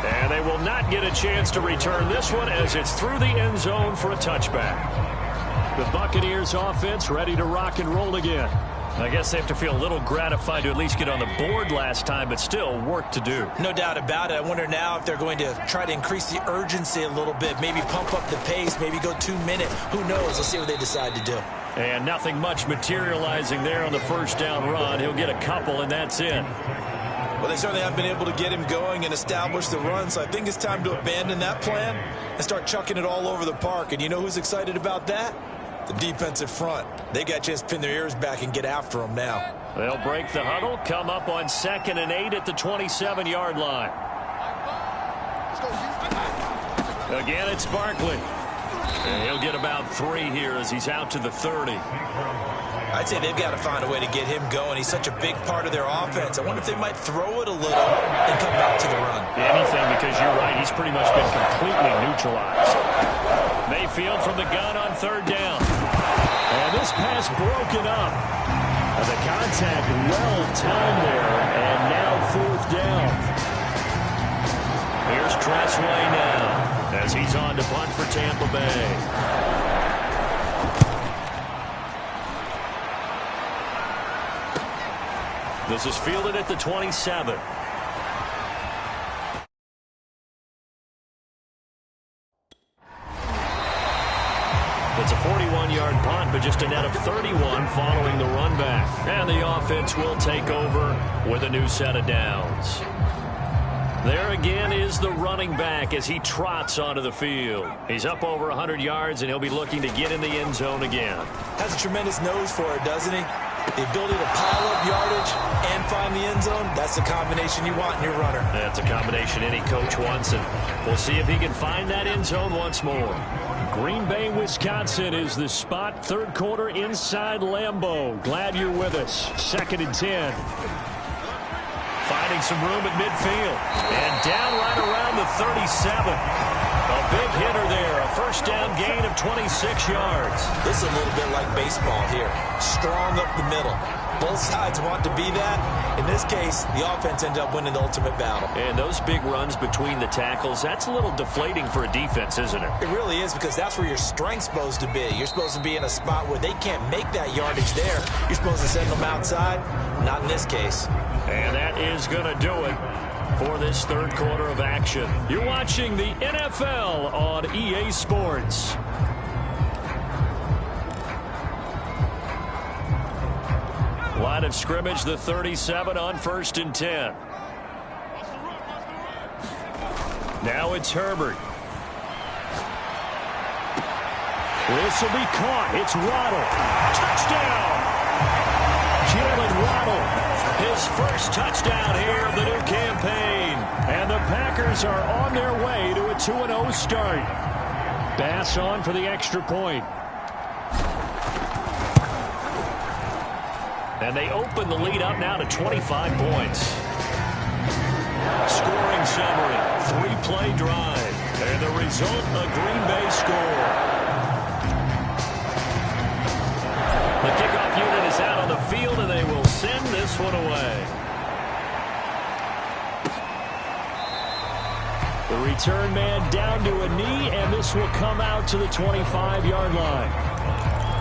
And they will not get a chance to return this one as it's through the end zone for a touchback. The Buccaneers offense ready to rock and roll again. I guess they have to feel a little gratified to at least get on the board last time, but still work to do. No doubt about it. I wonder now if they're going to try to increase the urgency a little bit, maybe pump up the pace, maybe go 2 minutes. Who knows? Let's see what they decide to do. And nothing much materializing there on the first down run. He'll get a couple, and that's it. Well, they certainly haven't been able to get him going and establish the run, so I think it's time to abandon that plan and start chucking it all over the park. And you know who's excited about that? The defensive front. They got a chance to pin their ears back and get after him now. They'll break the huddle, come up on 2nd and 8 at the 27-yard line. Again, it's Barkley. And he'll get about 3 here as he's out to the 30. I'd say they've got to find a way to get him going. He's such a big part of their offense. I wonder if they might throw it a little and come back to the run. Anything, because you're right. He's pretty much been completely neutralized. Mayfield from the gun on 3rd down. And this pass broken up. The contact well timed there, and now 4th down. Here's Tressway now as he's on to punt for Tampa Bay. This is fielded at the 27. It's a 41-yard punt, but just a net of 31 following the run back. And the offense will take over with a new set of downs. There again is the running back as he trots onto the field. He's up over 100 yards, and he'll be looking to get in the end zone again. Has a tremendous nose for it, doesn't he? The ability to pile up yardage and find the end zone, that's the combination you want in your runner. That's a combination any coach wants, and we'll see if he can find that end zone once more. Green Bay, Wisconsin is the spot. 3rd quarter inside Lambeau. Glad you're with us. 2nd and 10. Finding some room at midfield. And down right around the 37. A big hitter there. A 1st down gain of 26 yards. This is a little bit like baseball here. Strong up the middle. Both sides want to be that. In this case, the offense ended up winning the ultimate battle. And those big runs between the tackles, that's a little deflating for a defense, isn't it? It really is, because that's where your strength's supposed to be. You're supposed to be in a spot where they can't make that yardage there. You're supposed to send them outside. Not in this case. And that is going to do it for this 3rd quarter of action. You're watching the NFL on EA Sports. Line of scrimmage, the 37 on 1st and 10. Now it's Herbert. This will be caught. It's Waddle. Touchdown! Jalen Waddle. His first touchdown here of the new campaign. And the Packers are on their way to a 2-0 start. Bass on for the extra point. And they open the lead up now to 25 points. Scoring summary, 3-play drive. And the result, a Green Bay score. The kickoff unit is out on the field, and they will send this one away. The return man down to a knee, and this will come out to the 25-yard line.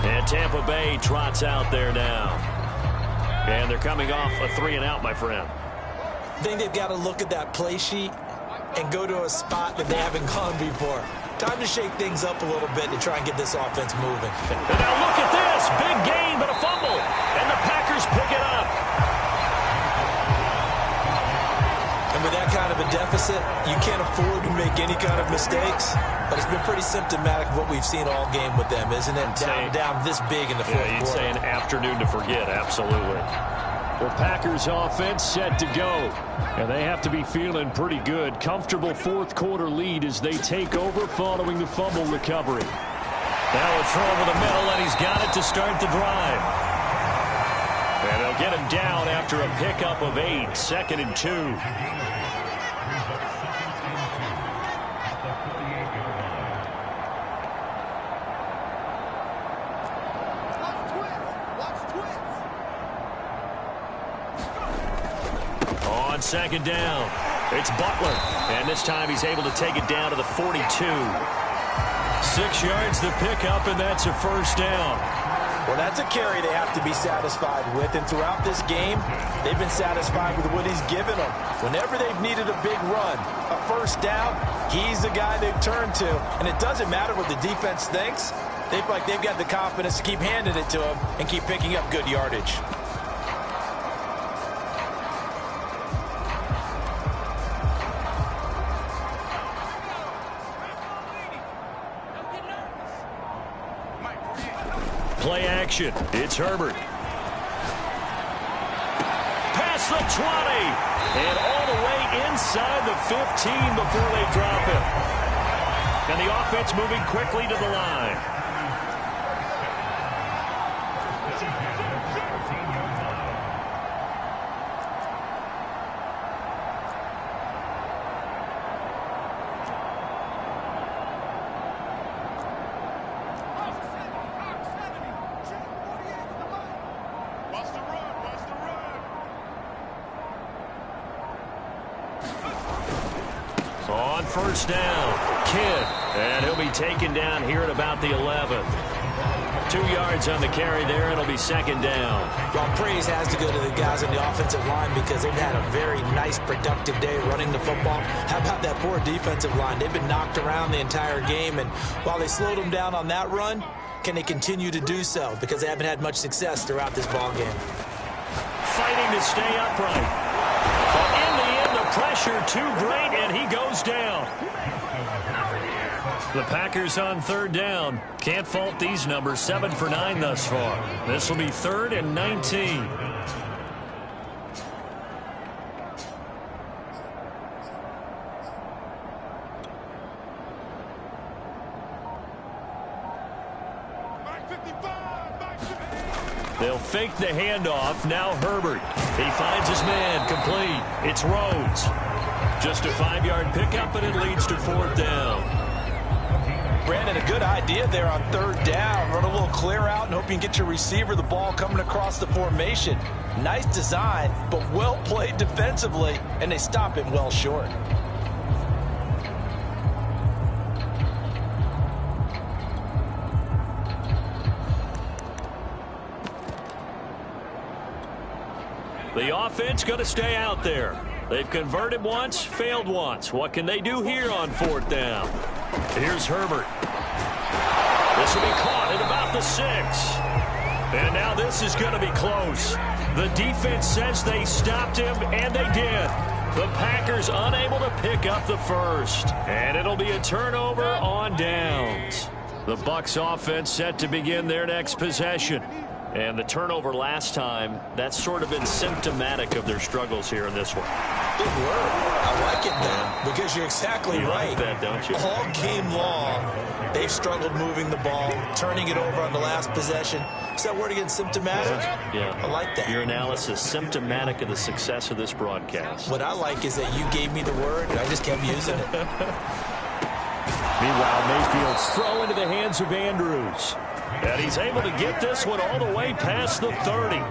And Tampa Bay trots out there now. And they're coming off a 3-and-out, my friend. I think they've got to look at that play sheet and go to a spot that they haven't gone before. Time to shake things up a little bit to try and get this offense moving. And now look at this. Big gain, but a fumble. And the Packers pick it up. And with that kind of a deficit, you can't afford to make any kind of mistakes. But it's been pretty symptomatic of what we've seen all game with them, isn't it? Down this big in the fourth quarter. You'd say an afternoon to forget, absolutely. The Packers offense set to go. And they have to be feeling pretty good. Comfortable 4th quarter lead as they take over following the fumble recovery. Now a throw over the middle, and he's got it to start the drive. And they'll get him down after a pickup of 8, 2nd and 2. On 2nd down, it's Butler. And this time he's able to take it down to the 42. 6 yards the pickup, and that's a 1st down. Well, that's a carry they have to be satisfied with, and throughout this game, they've been satisfied with what he's given them. Whenever they've needed a big run, a first down, he's the guy they've turned to, and it doesn't matter what the defense thinks. They feel like they've got the confidence to keep handing it to him and keep picking up good yardage. Play action. It's Herbert. Past the 20. And all the way inside the 15 before they drop him. And the offense moving quickly to the line. On first down, Kidd, and he'll be taken down here at about the 11. 2 yards on the carry there. It'll be second down. Well, praise has to go to the guys on the offensive line because they've had a very nice, productive day running the football. How about that poor defensive line? They've been knocked around the entire game, and while they slowed them down on that run, can they continue to do so? Because they haven't had much success throughout this ball game. Fighting to stay upright. But in the end, the pressure too great, and he goes down. The Packers on third down. Can't fault these numbers. 7 for 9 thus far. This will be 3rd and 19. They'll fake the handoff. Now Herbert. He finds his man. Complete. It's Rhodes. Just a 5-yard pickup, and it leads to 4th down. Brandon, a good idea there on 3rd down. Run a little clear out and hope you can get your receiver the ball coming across the formation. Nice design, but well played defensively, and they stop him well short. The offense going to stay out there. They've converted once, failed once. What can they do here on 4th down? Here's Herbert. This will be caught at about the 6. And now this is going to be close. The defense says they stopped him, and they did. The Packers unable to pick up the first. And it'll be a turnover on downs. The Bucs offense set to begin their next possession. And the turnover last time, that's sort of been symptomatic of their struggles here in this one. Big word. I like it, though, because you're exactly right. You like that, don't you? All game long, they've struggled moving the ball, turning it over on the last possession. Is that word again, symptomatic? Yeah. I like that. Your analysis, symptomatic of the success of this broadcast. What I like is that you gave me the word, and I just kept using it. Meanwhile, Mayfield's throw into the hands of Andrews. And he's able to get this one all the way past the 30.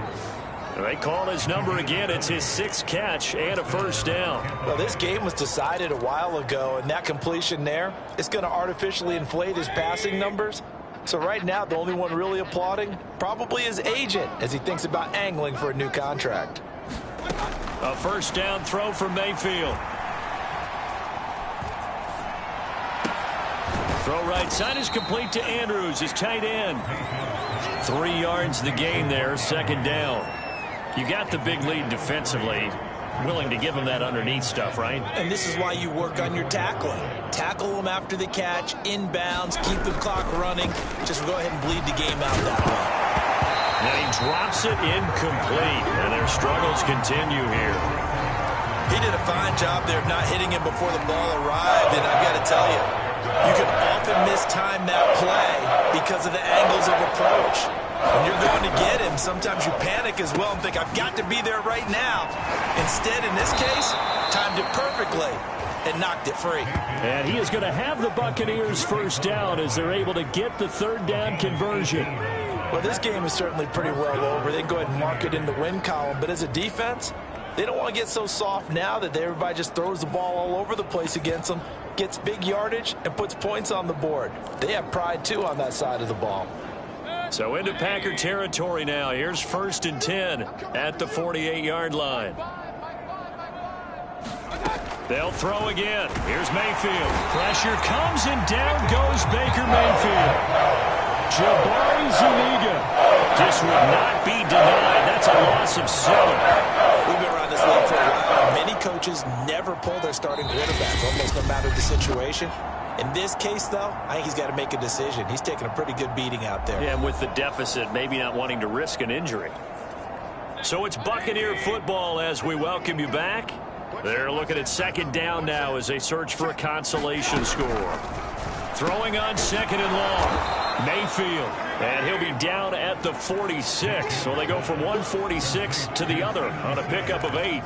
They call his number again. It's his 6th catch and a first down. Well, this game was decided a while ago, and that completion there is going to artificially inflate his passing numbers. So right now, the only one really applauding probably his agent as he thinks about angling for a new contract. A first down throw for Mayfield. Throw right side is complete to Andrews, his tight end. 3 yards the gain there, second down. You got the big lead defensively. Willing to give him that underneath stuff, right? And this is why you work on your tackling. Tackle them after the catch, inbounds, keep the clock running. Just go ahead and bleed the game out that way. And he drops it incomplete, and their struggles continue here. He did a fine job there of not hitting him before the ball arrived, and I've got to tell you, you can often mistime that play because of the angles of approach. When you're going to get him, sometimes you panic as well and think, I've got to be there right now. Instead, in this case, timed it perfectly and knocked it free. And he is going to have the Buccaneers first down as they're able to get the 3rd down conversion. Well, this game is certainly pretty well over. They can go ahead and mark it in the win column. But as a defense, they don't want to get so soft now that everybody just throws the ball all over the place against them, gets big yardage, and puts points on the board. They have pride, too, on that side of the ball. So into Packer territory now. Here's 1st and 10 at the 48-yard line. They'll throw again. Here's Mayfield. Pressure comes, and down goes Baker Mayfield. Jabari Zuniga just would not be denied. That's a loss of 7. We've been around this league for a while. Many coaches never pull their starting quarterback, almost no matter the situation. In this case, though, I think he's got to make a decision. He's taking a pretty good beating out there. Yeah, and with the deficit, maybe not wanting to risk an injury. So it's Buccaneer football as we welcome you back. They're looking at 2nd down now as they search for a consolation score. Throwing on 2nd and long. Mayfield. And he'll be down at the 46. So they go from 146 to the other on a pickup of 8.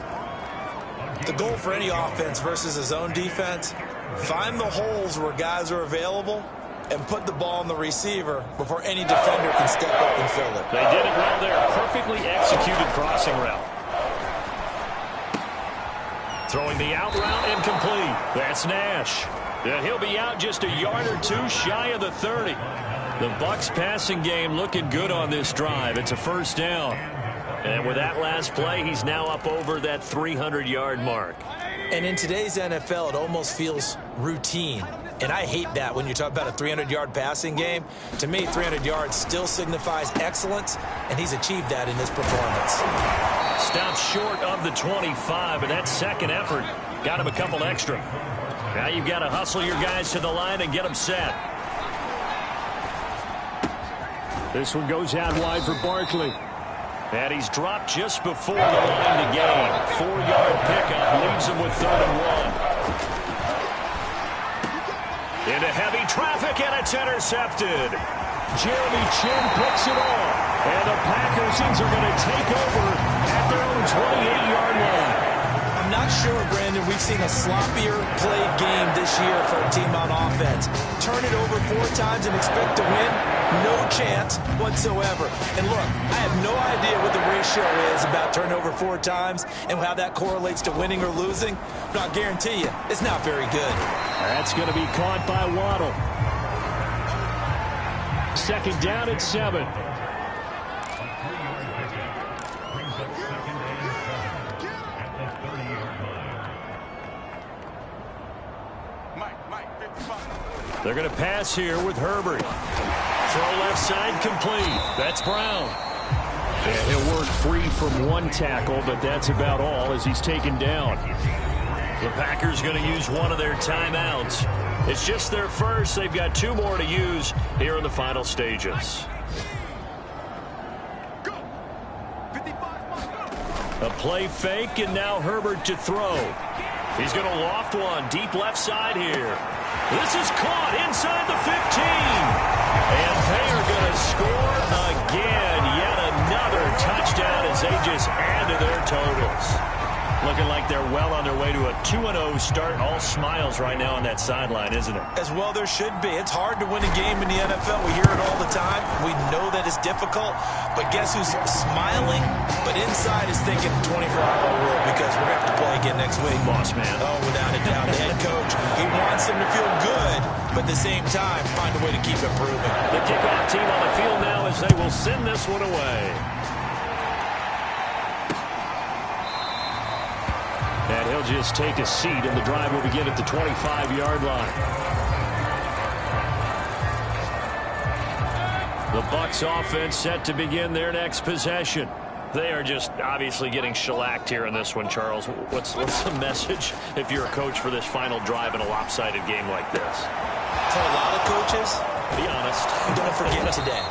The goal for any offense versus his own defense, find the holes where guys are available and put the ball on the receiver before any defender can step up and fill it. They did it well there. Perfectly executed crossing route. Throwing the out route incomplete. That's Nash. And he'll be out just a yard or 2 shy of the 30. The Bucs passing game looking good on this drive. It's a 1st down. And with that last play, he's now up over that 300-yard mark. And in today's NFL, it almost feels routine. And I hate that when you talk about a 300-yard passing game. To me, 300 yards still signifies excellence, and he's achieved that in his performance. Stopped short of the 25, but that second effort got him a couple extra. Now you've got to hustle your guys to the line and get them set. This one goes out wide for Barkley. And he's dropped just before the line to gain. 4-yard pickup leaves him with 3rd and 1. Into heavy traffic, and it's intercepted. Jeremy Chin picks it off. And the Packers are going to take over at their own 28-yard line. I'm not sure, Brandon, we've seen a sloppier played game this year for a team on offense. Turn it over 4 times and expect to win? No chance whatsoever. And look, I have no idea what the ratio is about turnover 4 times and how that correlates to winning or losing. But I'll guarantee you, it's not very good. That's going to be caught by Waddle. 2nd down at 7. They're going to pass here with Herbert. Throw left side complete. That's Brown. And he'll work free from 1 tackle, but that's about all as he's taken down. The Packers going to use one of their timeouts. It's just their first. They've got 2 more to use here in the final stages. A play fake, and now Herbert to throw. He's going to loft one deep left side here. This is caught inside the 15. And they are going to score again. Yet another touchdown as they just add to their totals. Looking like they're well on their way to a 2-0 start. All smiles right now on that sideline, isn't it? As well there should be. It's hard to win a game in the NFL. We hear it all the time. We know that it's difficult. But guess who's smiling? But inside is thinking 24-hour rule because we're going to have to play again next week. Boss man. Oh, without a doubt. The head coach, he wants them to feel good, but at the same time, find a way to keep improving. The kickoff team on the field now as they will send this one away. And he'll just take a seat, and the drive will begin at the 25-yard line. The Bucs offense set to begin their next possession. They are just obviously getting shellacked here in this one, Charles. What's the message if you're a coach for this final drive in a lopsided game like this? For a lot of coaches, be honest, don't forget today.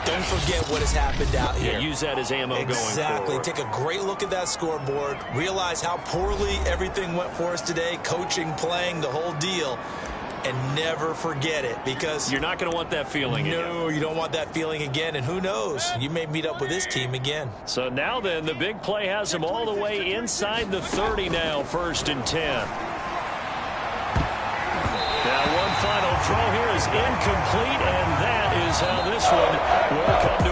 Don't forget what has happened out here. Yeah, use that as ammo going forward. Exactly. Take a great look at that scoreboard. Realize how poorly everything went for us today. Coaching, playing, the whole deal. And never forget it, because you're not going to want that feeling again. No, you don't want that feeling again. And who knows? You may meet up with this team again. So now then, the big play has them all the way inside the 30 now, 1st and 10. Now one final throw here is incomplete, and that is how this one will come to